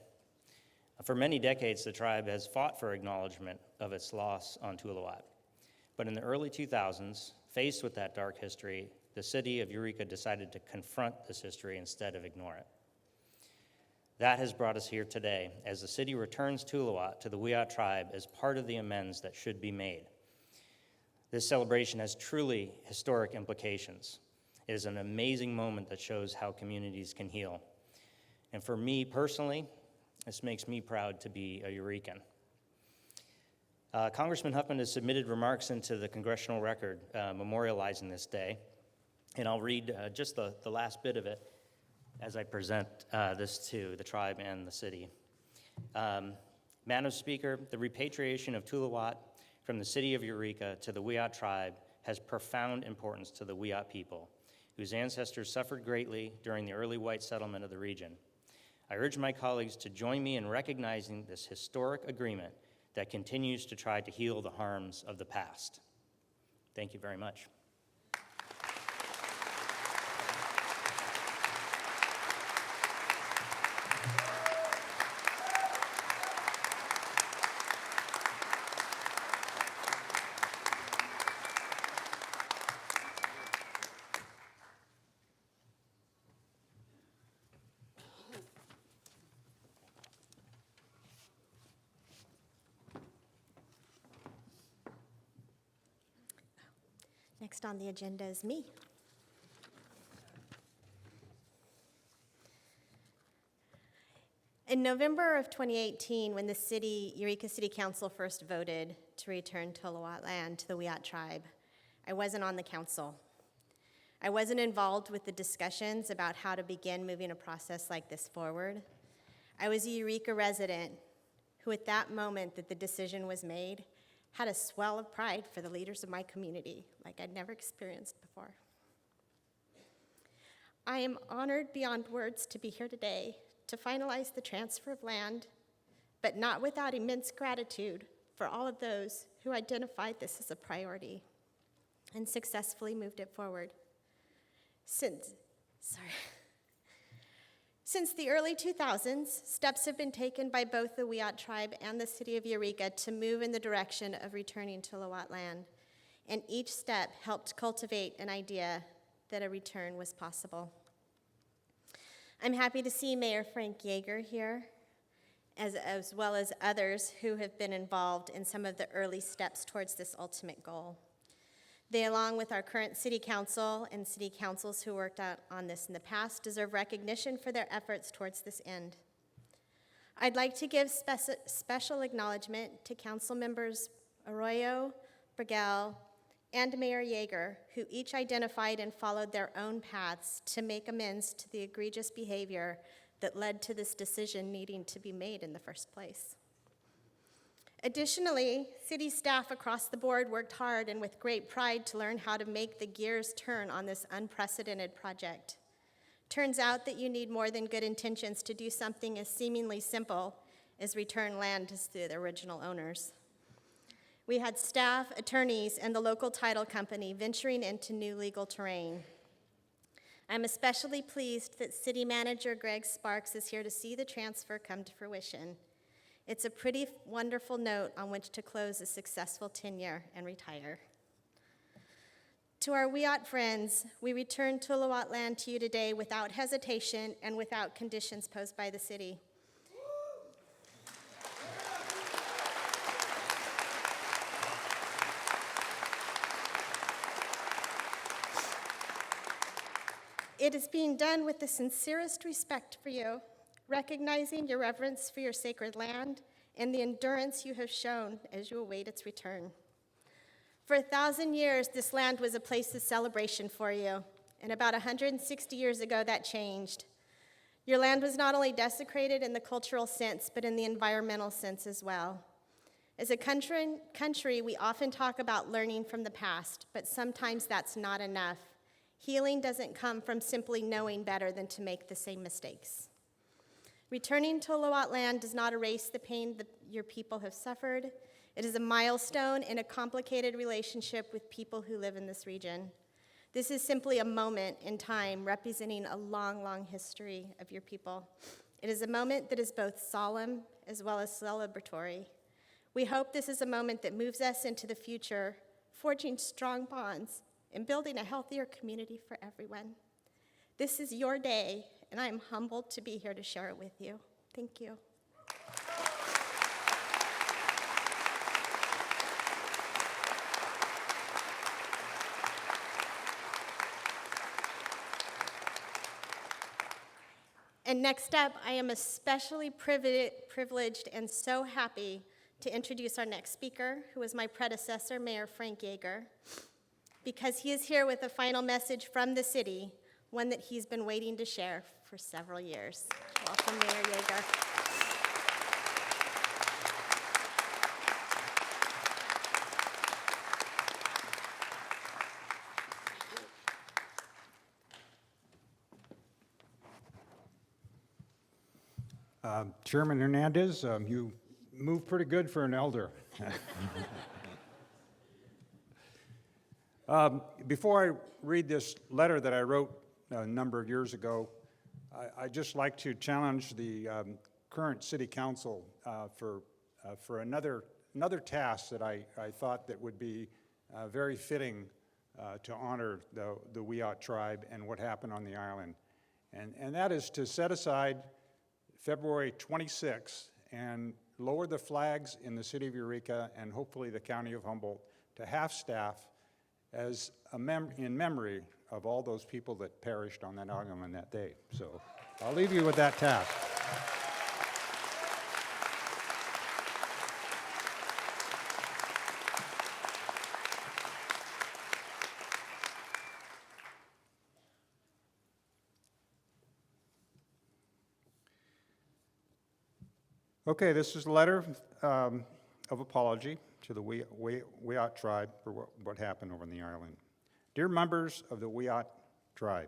For many decades, the tribe has fought for acknowledgement of its loss on Tuluwat. But in the early 2000s, faced with that dark history, the city of Eureka decided to confront this history instead of ignore it. That has brought us here today as the city returns Tuluwat to the Wiyot tribe as part of the amends that should be made. This celebration has truly historic implications. It is an amazing moment that shows how communities can heal. And for me personally, this makes me proud to be a Eurekan. Congressman Huffman has submitted remarks into the congressional record memorializing this day, and I'll read just the last bit of it as I present this to the tribe and the city. Madam Speaker, the repatriation of Tuluwat from the city of Eureka to the Wiyot tribe has profound importance to the Wiyot people, whose ancestors suffered greatly during the early white settlement of the region. I urge my colleagues to join me in recognizing this historic agreement that continues to try to heal the harms of the past. Thank you very much. Next on the agenda is me. In November of 2018, when the Eureka City Council first voted to return Tuluwat land to the Wiyot tribe, I wasn't on the council. I wasn't involved with the discussions about how to begin moving a process like this forward. I was a Eureka resident who, at that moment that the decision was made, had a swell of pride for the leaders of my community like I'd never experienced before. I am honored beyond words to be here today to finalize the transfer of land, but not without immense gratitude for all of those who identified this as a priority and successfully moved it forward. Since the early 2000s, steps have been taken by both the Wiyot tribe and the city of Eureka to move in the direction of returning Tuluwat land, and each step helped cultivate an idea that a return was possible. I'm happy to see Mayor Frank Jager here, as well as others who have been involved in some of the early steps towards this ultimate goal. They, along with our current city council and city councils who worked on this in the past, deserve recognition for their efforts towards this end. I'd like to give special acknowledgement to council members Arroyo, Brigel, and Mayor Jager, who each identified and followed their own paths to make amends to the egregious behavior that led to this decision needing to be made in the first place. Additionally, city staff across the board worked hard and with great pride to learn how to make the gears turn on this unprecedented project. Turns out that you need more than good intentions to do something as seemingly simple as return land to the original owners. We had staff, attorneys, and the local title company venturing into new legal terrain. I'm especially pleased that City Manager Greg Sparks is here to see the transfer come to fruition. It's a pretty wonderful note on which to close a successful tenure and retire. To our Wiyot friends, we return Tuluwat land to you today without hesitation and without conditions posed by the city. It is being done with the sincerest respect for you, recognizing your reverence for your sacred land and the endurance you have shown as you await its return. For 1,000 years, this land was a place of celebration for you, and about 160 years ago, that changed. Your land was not only desecrated in the cultural sense, but in the environmental sense as well. As a country, we often talk about learning from the past, but sometimes that's not enough. Healing doesn't come from simply knowing better than to make the same mistakes. Returning to Tuluwat land does not erase the pain that your people have suffered. It is a milestone in a complicated relationship with people who live in this region. This is simply a moment in time representing a long, long history of your people. It is a moment that is both solemn as well as celebratory. We hope this is a moment that moves us into the future, forging strong bonds and building a healthier community for everyone. This is your day, and I am humbled to be here to share it with you. Thank you. And next up, I am especially privileged and so happy to introduce our next speaker, who is my predecessor, Mayor Frank Jager, because he is here with a final message from the city, one that he's been waiting to share for several years. Welcome, Mayor Jager. Chairman Hernandez, you move pretty good for an elder. Before I read this letter that I wrote a number of years ago, I'd just like to challenge the current city council for another task that I thought that would be very fitting to honor the Wiyot tribe and what happened on the island. And that is to set aside February 26th and lower the flags in the city of Eureka and hopefully the county of Humboldt to half-staff as in memory of all those people that perished on that island that day. So I'll leave you with that task. Okay, this is a letter of apology to the Wiyot tribe for what happened over on the island. Dear members of the Wiyot tribe,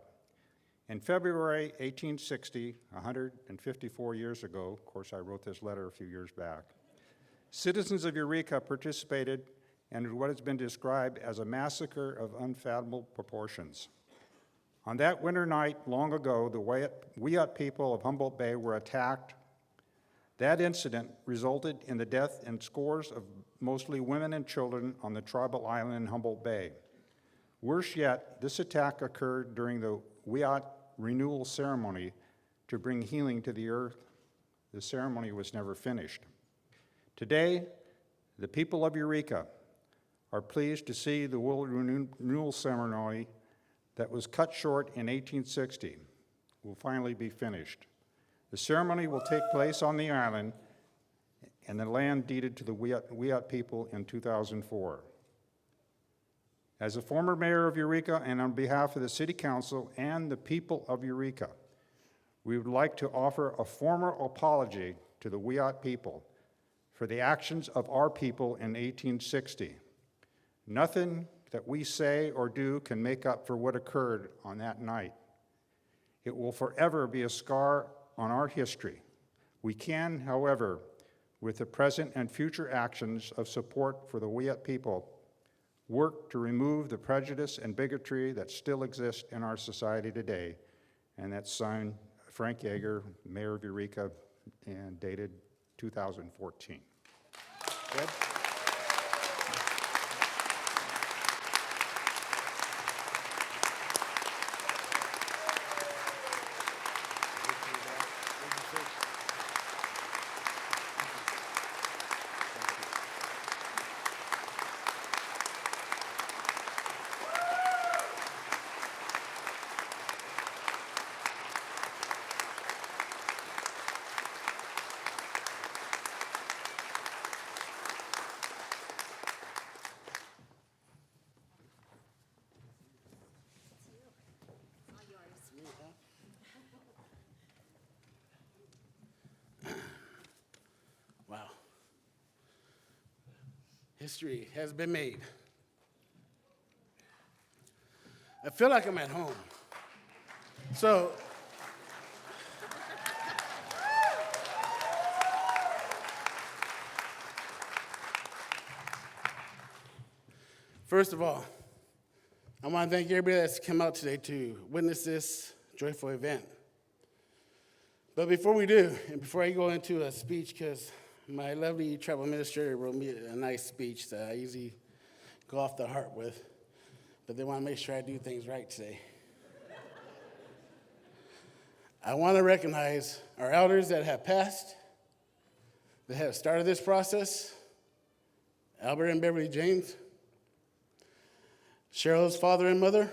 in February 1860, 154 years ago, of course I wrote this letter a few years back, citizens of Eureka participated in what has been described as a massacre of unfathomable proportions. On that winter night long ago, the Wiyot people of Humboldt Bay were attacked. That incident resulted in the death and scores of mostly women and children on the tribal island in Humboldt Bay. Worse yet, this attack occurred during the Wiyot renewal ceremony to bring healing to the earth. The ceremony was never finished. Today, the people of Eureka are pleased to see the world renewal ceremony that was cut short in 1860 will finally be finished. The ceremony will take place on the island and the land deeded to the Wiyot people in 2004. As a former mayor of Eureka and on behalf of the City Council and the people of Eureka, we would like to offer a formal apology to the Wiyot people for the actions of our people in 1860. Nothing that we say or do can make up for what occurred on that night. It will forever be a scar on our history. We can, however, with the present and future actions of support for the Wiyot people, work to remove the prejudice and bigotry that still exist in our society today. And that's signed Frank Jager, Mayor of Eureka, and dated 2014. Good? Wow. History has been made. I feel like I'm at home. So, first of all, I want to thank everybody that's come out today to witness this joyful event. But before we do, and before I go into a speech, because my lovely tribal administrator wrote me a nice speech that I usually go off the heart with, but they want to make sure I do things right today. I want to recognize our elders that have passed, that have started this process, Albert and Beverly James, Cheryl's father and mother,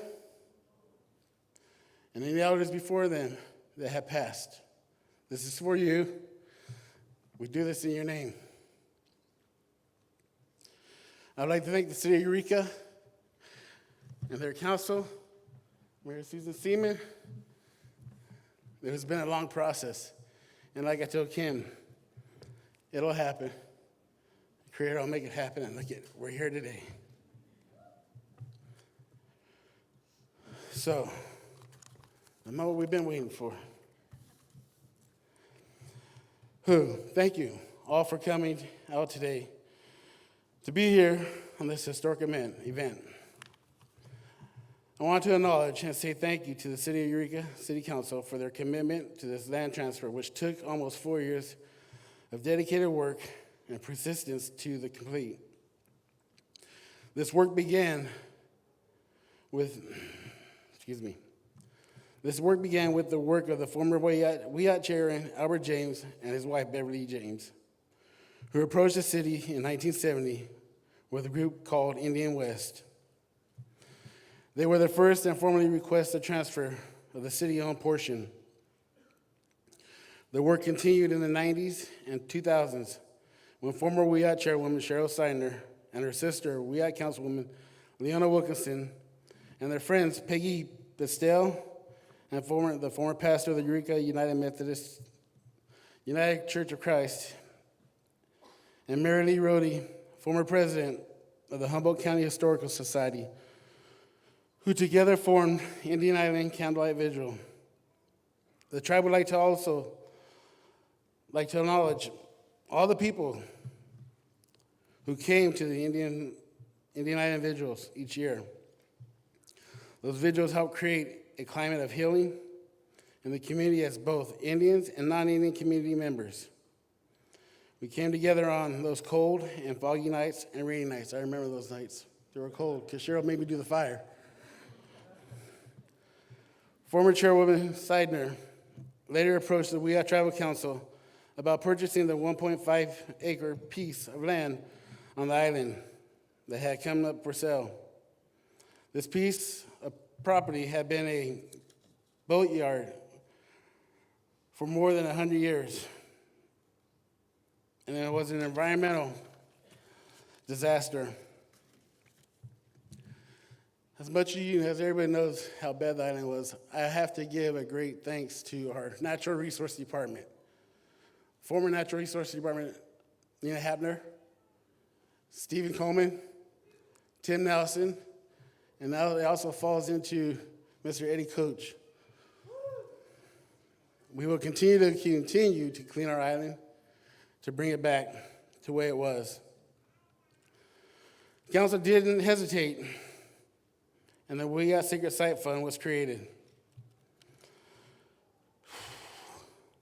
and any elders before them that have passed. This is for you. We do this in your name. I'd like to thank the city of Eureka and their council, Mayor Susan Seaman. It has been a long process. And like I told Kim, it'll happen. The Creator will make it happen, and look at it, we're here today. So, the moment we've been waiting for. Thank you all for coming out today to be here on this historic event. I want to acknowledge and say thank you to the City of Eureka City Council for their commitment to this land transfer, which took almost 4 years of dedicated work and persistence to the complete. This work began with the work of the former Wiyot chairman, Albert James, and his wife, Beverly James, who approached the city in 1970 with a group called Indian West. They were the first and formally requested transfer of the city-owned portion. The work continued in the 90s and 2000s when former Wiyot chairwoman Cheryl Seidner and her sister, Wiyot councilwoman Leona Wilkinson, and their friends Peggy Bestell and the former pastor of the Eureka United Church of Christ, and Mary Lee Rohde, former president of the Humboldt County Historical Society, who together formed Indian Island Candlelight Vigil. The tribe would like to acknowledge all the people who came to the Indian Island Vigils each year. Those vigils help create a climate of healing in the community as both Indians and non-Indian community members. We came together on those cold and foggy nights and rainy nights. I remember those nights. They were cold because Cheryl made me do the fire. Former Chairwoman Seidner later approached the Wiyot Tribal Council about purchasing the 1.5-acre piece of land on the island that had come up for sale. This piece of property had been a boatyard for more than 100 years, and it was an environmental disaster. As much as everybody knows how bad the island was, I have to give a great thanks to our Natural Resource Department. Former Natural Resource Department, Nina Hapner, Stephen Coleman, Tim Nelson, and now it also falls into Mr. Eddie Coach. We will continue to clean our island, to bring it back to the way it was. The council didn't hesitate, and the Wiyot Sacred Site Fund was created.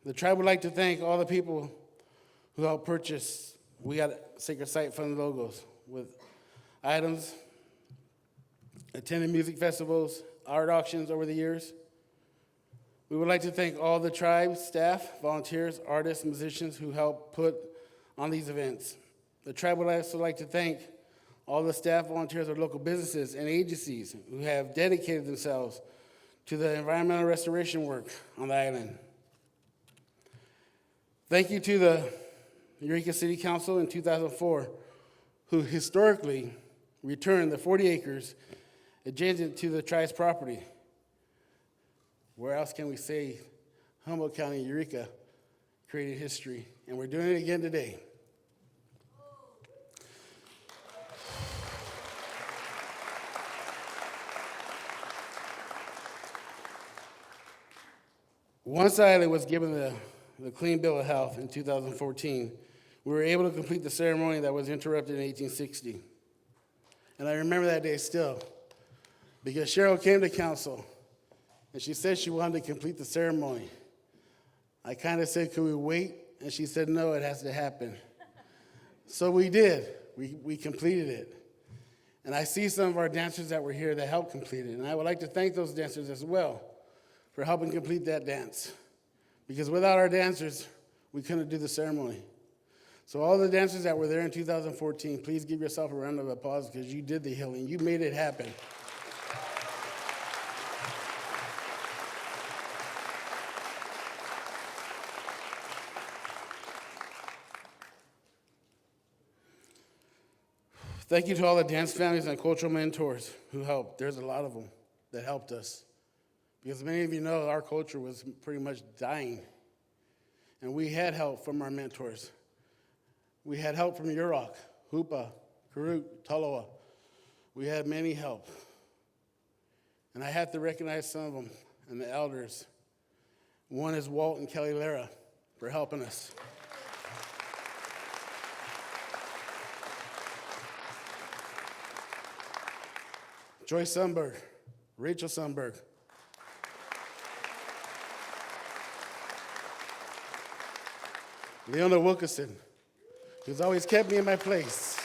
The tribe would like to thank all the people who helped purchase Wiyot Sacred Site Fund logos with items, attended music festivals, art auctions over the years. We would like to thank all the tribe, staff, volunteers, artists, musicians who helped put on these events. The tribe would also like to thank all the staff, volunteers of local businesses and agencies who have dedicated themselves to the environmental restoration work on the island. Thank you to the Eureka City Council in 2004, who historically returned the 40 acres adjacent to the tribe's property. Where else can we say Humboldt County, Eureka created history? And we're doing it again today. Once the island was given the clean bill of health in 2014, we were able to complete the ceremony that was interrupted in 1860. And I remember that day still, because Cheryl came to council, and she said she wanted to complete the ceremony. I kind of said, could we wait? And she said, no, it has to happen. So we did. We completed it. And I see some of our dancers that were here that helped complete it. And I would like to thank those dancers as well for helping complete that dance. Because without our dancers, we couldn't do the ceremony. So all the dancers that were there in 2014, please give yourself a round of applause because you did the healing. You made it happen. Thank you to all the dance families and cultural mentors who helped. There's a lot of them that helped us. Because many of you know our culture was pretty much dying. And we had help from our mentors. We had help from Yurok, Hoopa, Karuk, Tuluwat. We had many help. And I have to recognize some of them and the elders. One is Walt and Kelly Lara for helping us. Joyce Sundberg, Rachel Sundberg. Leona Wilkinson, who's always kept me in my place.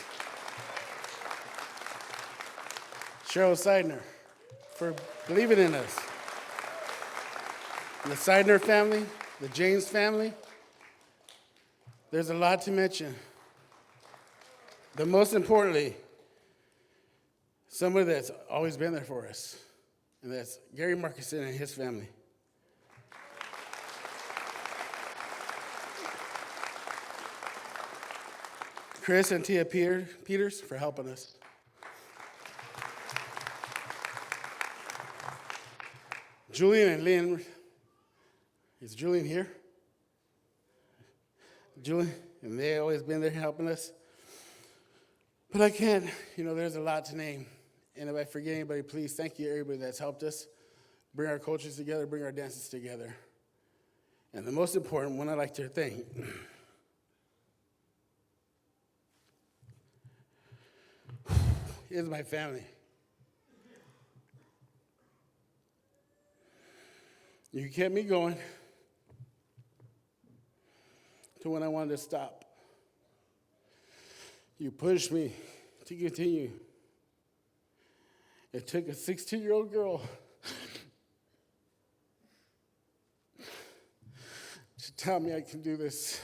Cheryl Seidner, for believing in us. And the Seidner family, the James family. There's a lot to mention. But most importantly, somebody that's always been there for us, and that's Gary Markison and his family. Chris and Tia Peters for helping us. Julian and Lynn, is Julian here? Julian, and they always been there helping us. But I can't, there's a lot to name. And if I forget anybody, please thank you everybody that's helped us bring our cultures together, bring our dances together. And the most important one I like to thank is my family. You kept me going to when I wanted to stop. You pushed me to continue. It took a 16-year-old girl to tell me I can do this.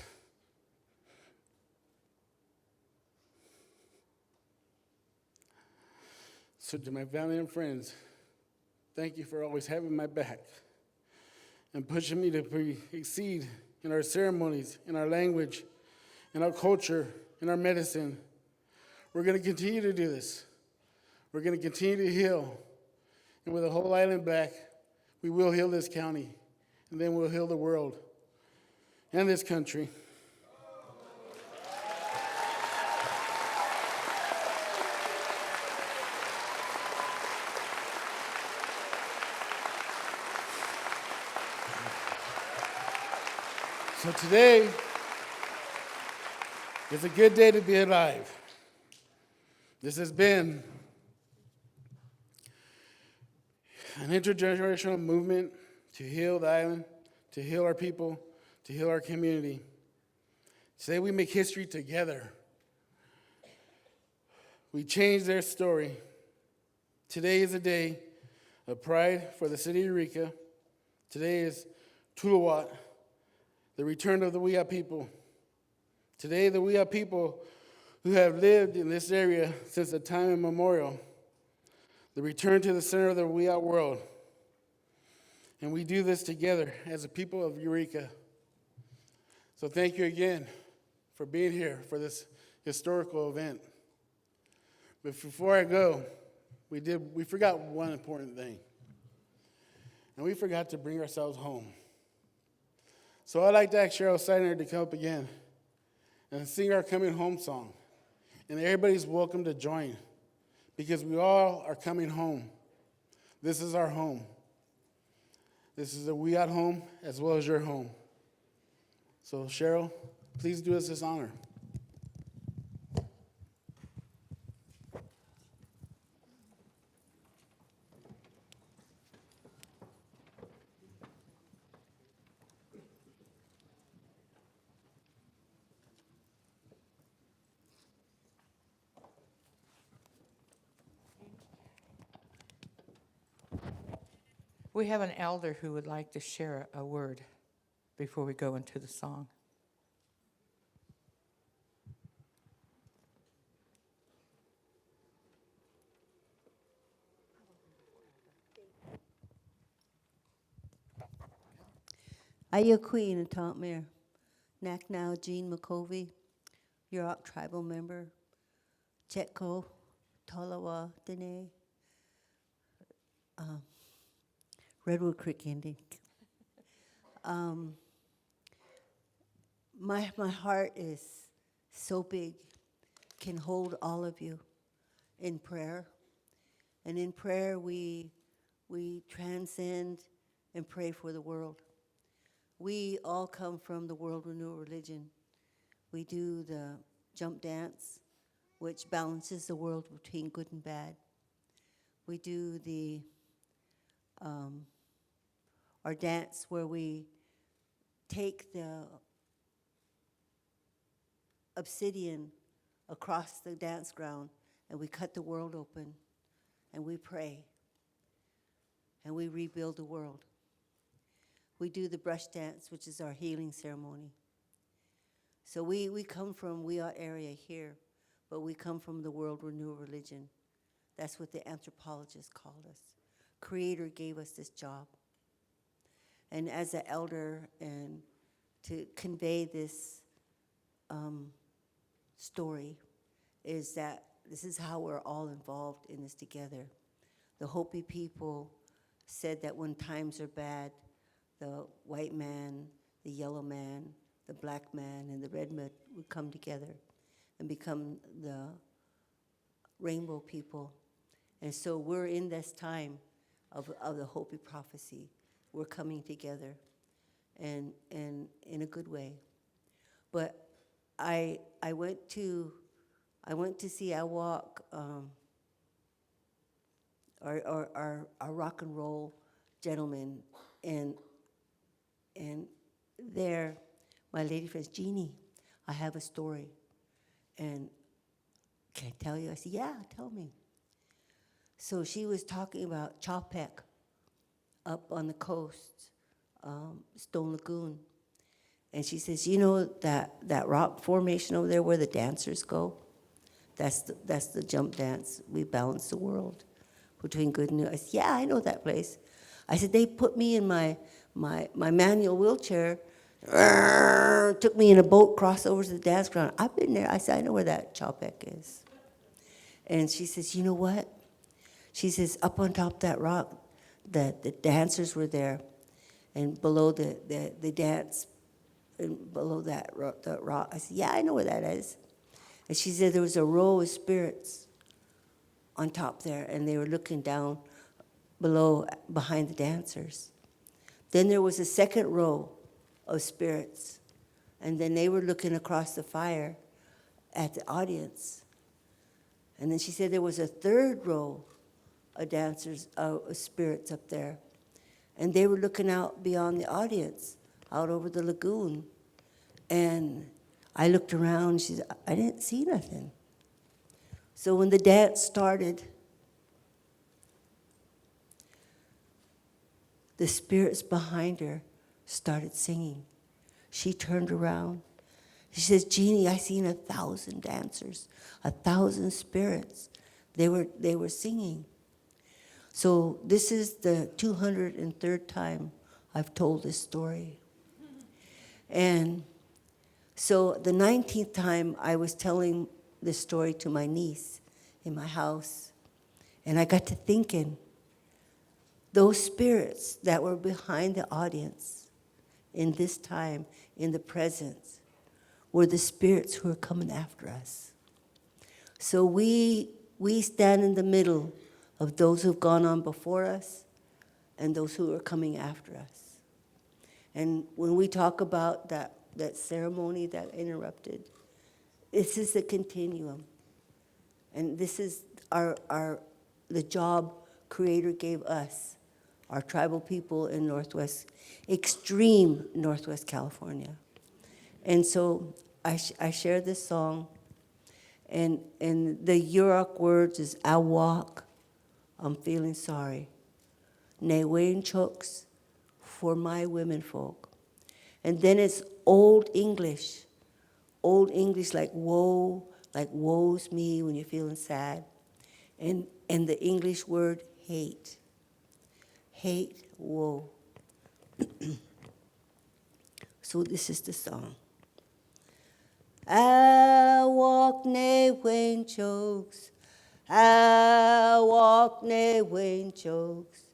So to my family and friends, thank you for always having my back and pushing me to exceed in our ceremonies, in our language, in our culture, in our medicine. We're going to continue to do this. We're going to continue to heal. And with the whole island back, we will heal this county, and then we'll heal the world and this country. So today is a good day to be alive. This has been an intergenerational movement to heal the island, to heal our people, to heal our community. Today we make history together. We change their story. Today is a day of pride for the city of Eureka. Today is Tuluwat, the return of the Wiyot people. Today, the Wiyot people who have lived in this area since the time immemorial, the return to the center of the Wiyot world. And we do this together as a people of Eureka. So thank you again for being here for this historical event. But before I go, we forgot one important thing. And we forgot to bring ourselves home. So I'd like to ask Cheryl Seidner to come up again and sing our coming home song. And everybody's welcome to join because we all are coming home. This is our home. This is a Wiyot home as well as your home. So Cheryl, please do us this honor. We have an elder who would like to share a word before we go into the song. Aya Queen and Tontmere, Nak Now Jean McCovey, Yurok tribal member, Chetko, Tolawa, Dene, Redwood Creek Indian. My heart is so big, can hold all of you in prayer. And in prayer, we transcend and pray for the world. We all come from the World Renewal Religion. We do the jump dance, which balances the world between good and bad. We do the our dance where we take the obsidian across the dance ground and we cut the world open and we pray and we rebuild the world. We do the brush dance, which is our healing ceremony. So we come from Wiyot area here, but we come from the World Renewal Religion. That's what the anthropologists called us. Creator gave us this job. And as an elder, and to convey this story, is that this is how we're all involved in this together. The Hopi people said that when times are bad, the white man, the yellow man, the black man, and the red man would come together and become the rainbow people. And so we're in this time of the Hopi prophecy. We're coming together, and in a good way. But I went to see Awak, our rock and roll gentleman, and there, my lady friend, Jeannie, I have a story. And can I tell you? I said, yeah, tell me. So she was talking about Chapek up on the coast, Stone Lagoon. And she says, you know that rock formation over there where the dancers go? That's the jump dance. We balance the world between good and evil. I said, yeah, I know that place. I said, they put me in my manual wheelchair, took me in a boat, crossed over to the dance ground. I've been there. I said, I know where that Chapek is. And she says, you know what? She says, up on top of that rock, the dancers were there, and below the dance, and below that the rock. I said, yeah, I know where that is. And she said there was a row of spirits on top there, and they were looking down below, behind the dancers. Then there was a second row of spirits, and then they were looking across the fire at the audience. And then she said there was a third row of dancers, of spirits up there, and they were looking out beyond the audience, out over the lagoon. And I looked around, she said, I didn't see nothing. So when the dance started, the spirits behind her started singing. She turned around. She says, Jeannie, I seen 1,000 dancers, 1,000 spirits. They were singing. So this is the 203rd time I've told this story. And so the 19th time I was telling this story to my niece in my house, and I got to thinking, those spirits that were behind the audience in this time, in the present, were the spirits who are coming after us. So we stand in the middle of those who've gone on before us and those who are coming after us. And when we talk about that ceremony that interrupted, this is the continuum. And this is the job Creator gave us, our tribal people in extreme Northwest California. And so I share this song, and the Yurok words is Awak, I'm feeling sorry. Ne Wayne Chooks, for my women folk. And then it's Old English like woe, like woe's me when you're feeling sad. And the English word hate, woe. So this is the song. I walk ne Wayne Chooks, I walk ne Wayne Chooks,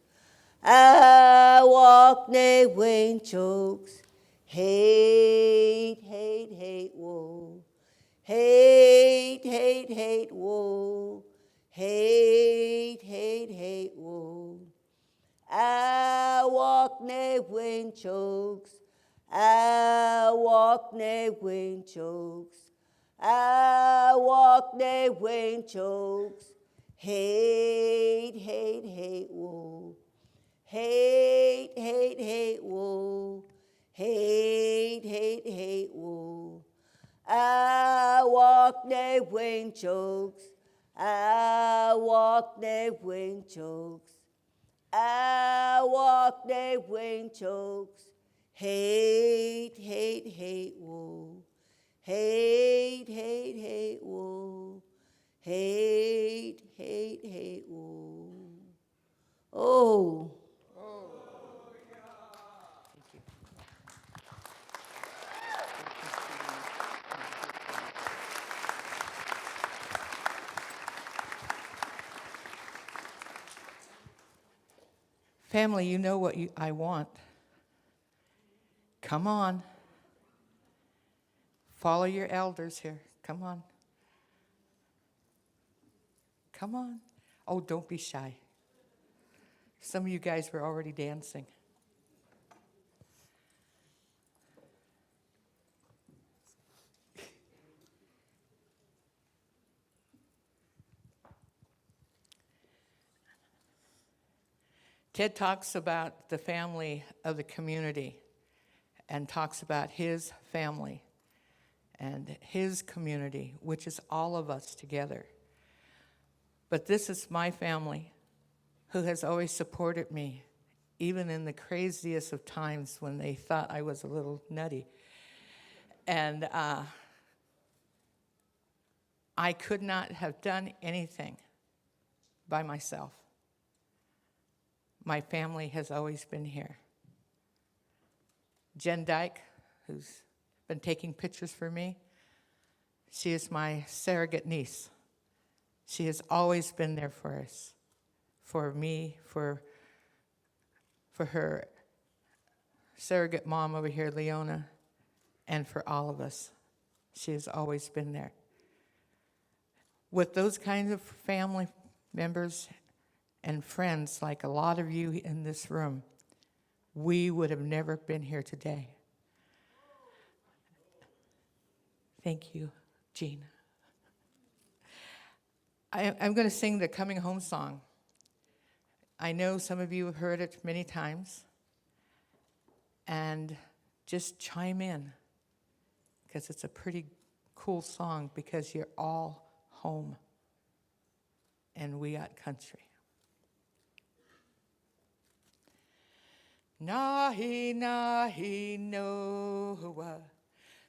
I walk ne Wayne Chooks, hate, woe, hate, woe, hate, woe. I walk ne Wayne Chooks, I walk ne Wayne Chooks, I walk ne Wayne Chooks, hate, woe, hate, woe, hate, woe. I walk ne Wayne Chooks, I walk ne Wayne Chooks, I walk ne Wayne Chooks, hate, woe, hate, woe, hate, Family, you know what I want. Come on. Follow your elders here. Come on. Come on. Oh, don't be shy. Some of you guys were already dancing. Ted talks about the family of the community and talks about his family and his community, which is all of us together. But this is my family who has always supported me, even in the craziest of times when they thought I was a little nutty. And I could not have done anything by myself. My family has always been here. Jen Dyke, who's been taking pictures for me, she is my surrogate niece. She has always been there for us, for me, for her surrogate mom over here, Leona, and for all of us. She has always been there. With those kinds of family members and friends, like a lot of you in this room, we would have never been here today. Thank you, Gina. I'm going to sing the Coming Home song. I know some of you have heard it many times, and just chime in, because it's a pretty cool song, because you're all home in Wiyot country. Nahi nahi noa,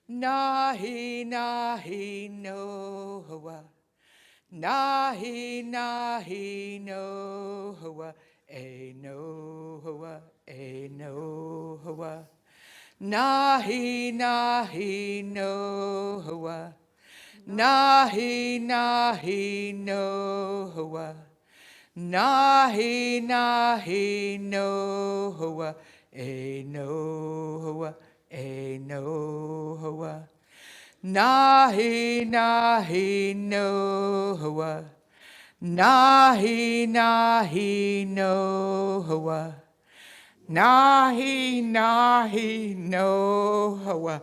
nahi nahi noa, nahi nahi noa, e noa, e noa, nahi nahi noa, nahi nahi noa. Nahi nahi noa, e noa, e noa. Nahi nahi noa, nahi nahi noa. Nahi nahi noa,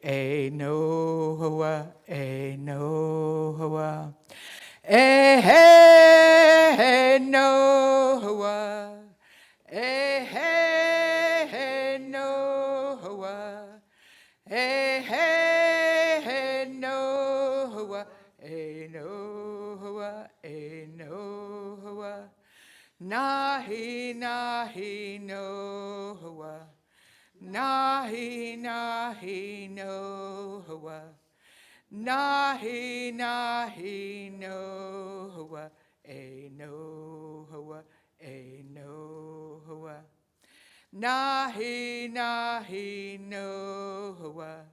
e noa, e noa. Eh, hey, Noah. Eh, hey, Noah. Eh, hey, Noah. Eh, Noah, eh, Noah. Nahi, nahi, Noah. Nahi, nahi, Noah. Nahi nahi noa, e noa, e noa. Nahi nahi noa,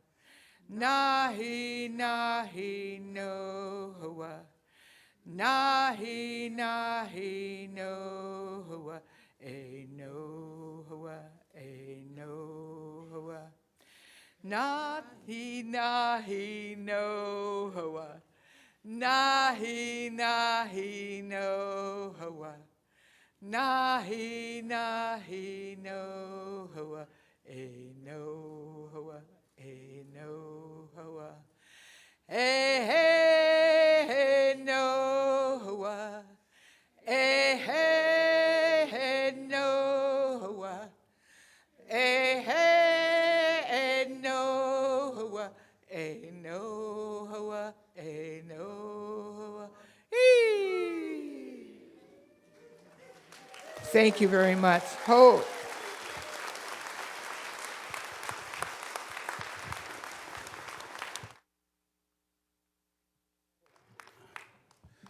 nahi nahi noa. Nahi nahi noa, e noa, e noa. Nahi nahi noa, nahi nahi noa, nahi nahi noa, e noa, e noa. Eh, hey, noa, eh, hey, noa, eh, hey, noa, eh, noa, eh, noa. Thank you very much. Hold.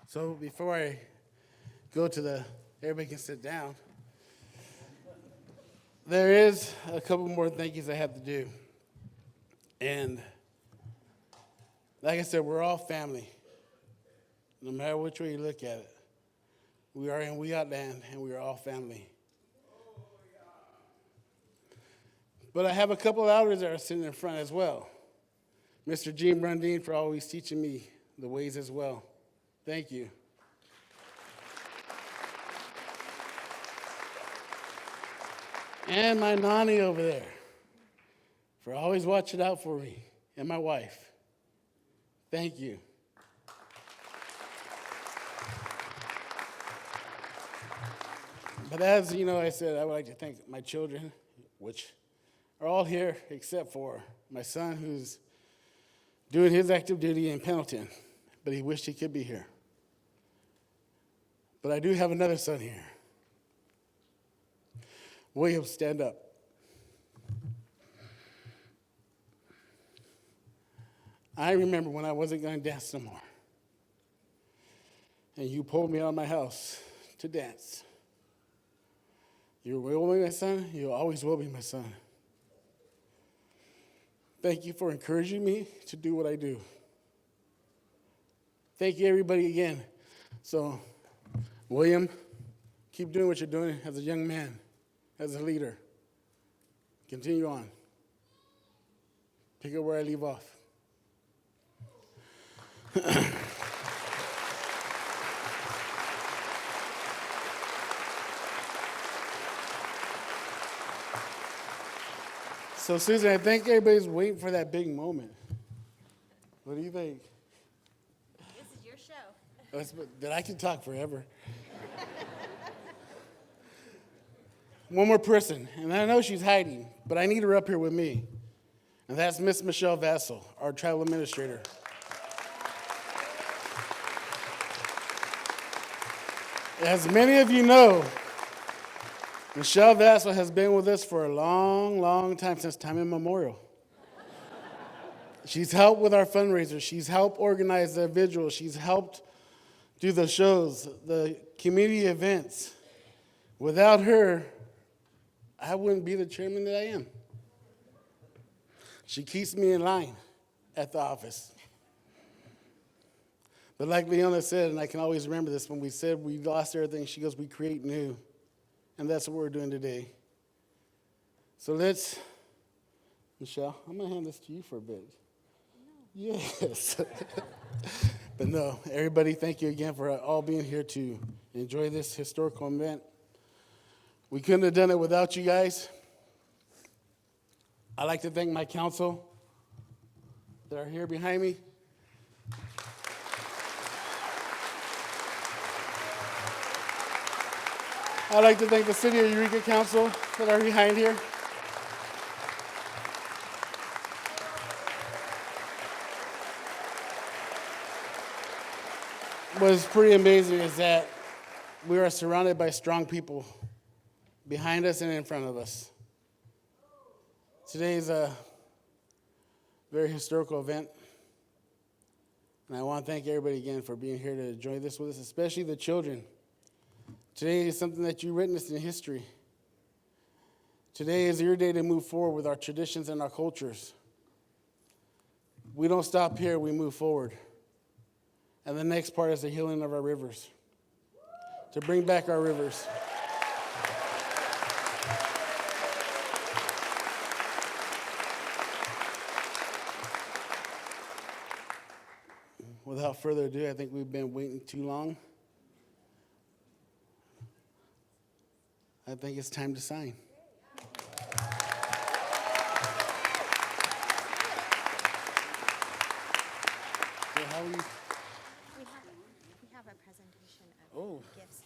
So before I go to everybody can sit down, there is a couple more thank yous I have to do. And like I said, we're all family. No matter which way you look at it. We are in Wiyot land, and we are all family. But I have a couple of elders that are sitting in front as well. Mr. Gene Brundine for always teaching me the ways as well. Thank you. And my nanny over there for always watching out for me and my wife. Thank you. But as you know, I said, I would like to thank my children, which are all here except for my son, who's doing his active duty in Pendleton, but he wished he could be here. But I do have another son here. William, stand up. I remember when I wasn't going to dance no more. And you pulled me out of my house to dance. You will be my son. You always will be my son. Thank you for encouraging me to do what I do. Thank you, everybody, again. So, William, keep doing what you're doing as a young man, as a leader. Continue on. Pick up where I leave off. So, Susan, I think everybody's waiting for that big moment. What do you think? This is your show. That I can talk forever. One more person, and I know she's hiding, but I need her up here with me. And that's Miss Michelle Vassell, our tribal administrator. As many of you know, Michelle Vassell has been with us for a long, long time, since time immemorial. She's helped with our fundraisers. She's helped organize the vigils. She's helped do the shows, the community events. Without her, I wouldn't be the chairman that I am. She keeps me in line at the office. But like Leona said, and I can always remember this, when we said we lost everything, she goes, we create new. And that's what we're doing today. So let's, Michelle, I'm going to hand this to you for a bit. No. Yes. But no, everybody, thank you again for all being here to enjoy this historical event. We couldn't have done it without you guys. I'd like to thank my council that are here behind me. I'd like to thank the City of Eureka Council that are behind here. What's pretty amazing is that we are surrounded by strong people behind us and in front of us. Today is a very historical event, and I want to thank everybody again for being here to enjoy this with us, especially the children. Today is something that you witnessed in history. Today is your day to move forward with our traditions and our cultures. We don't stop here, we move forward. And the next part is the healing of our rivers, to bring back our rivers. Without further ado, I think we've been waiting too long. I think it's time to sign. So how are you? We have a presentation of gifts.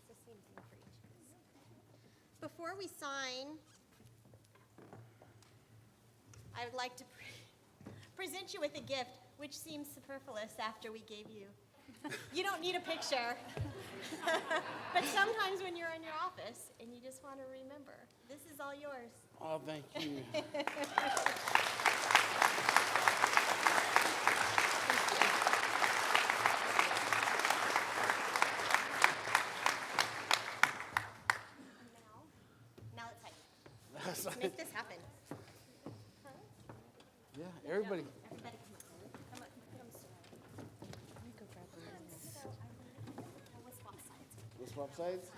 It's the same thing for each of us. Before we sign, I would like to present you with a gift, which seems superfluous after we gave you. You don't need a picture. But sometimes when you're in your office and you just want to remember, this is all yours. Oh, thank you. Now let's make this happen. Yeah, everybody. Everybody come up. Come up. Put them straight. You go grab the We'll swap sides. We'll swap sides?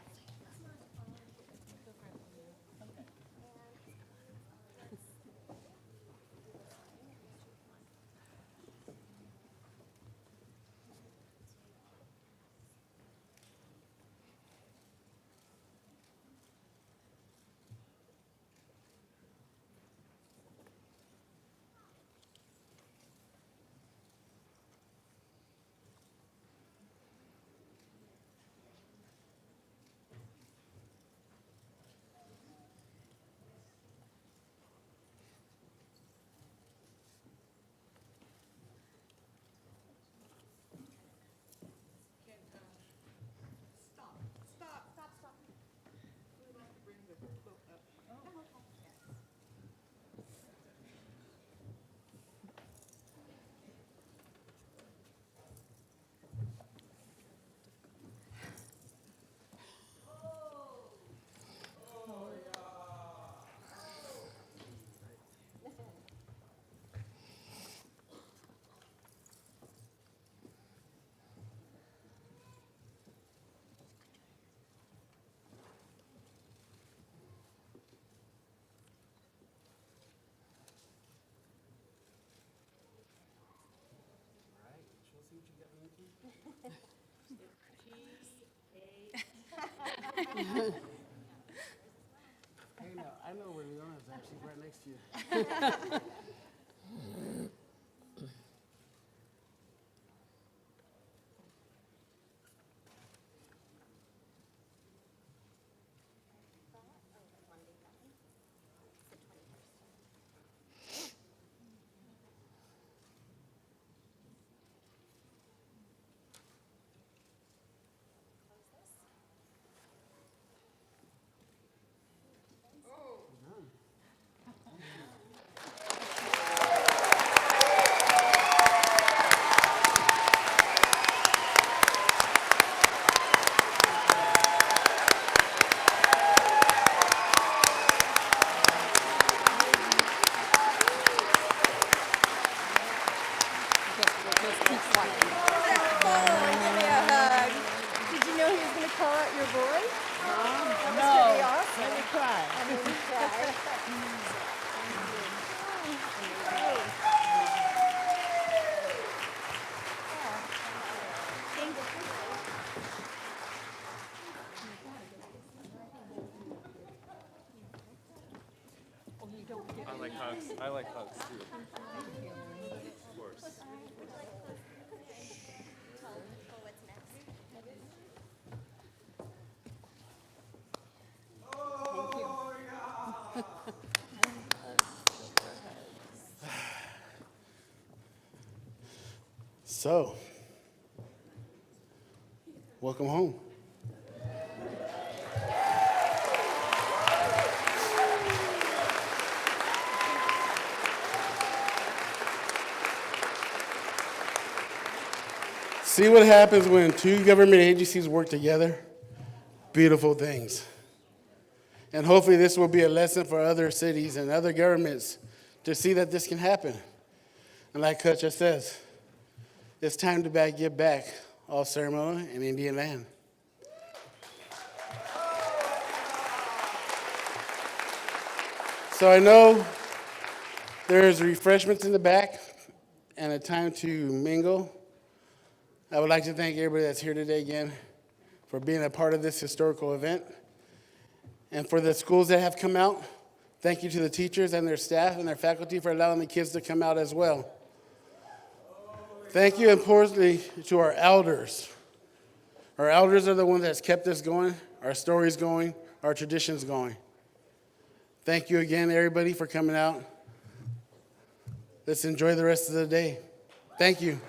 Hey, now, I know where Leona's at. She's right next to you. Did you know he was going to call out your boy? That was pretty awesome. Let me cry. Let me cry. I like hugs. I like hugs too. Of course. So, welcome home. See what happens when two government agencies work together? Beautiful things. And hopefully this will be a lesson for other cities and other governments to see that this can happen. And like Cutcha says, it's time to give back all Ceremonial and Indian land. So I know there's refreshments in the back and a time to mingle. I would like to thank everybody that's here today again for being a part of this historical event. And for the schools that have come out, thank you to the teachers and their staff and their faculty for allowing the kids to come out as well. Thank you, importantly, to our elders. Our elders are the ones that's kept us going, our stories going, our traditions going. Thank you again, everybody, for coming out. Let's enjoy the rest of the day. Thank you.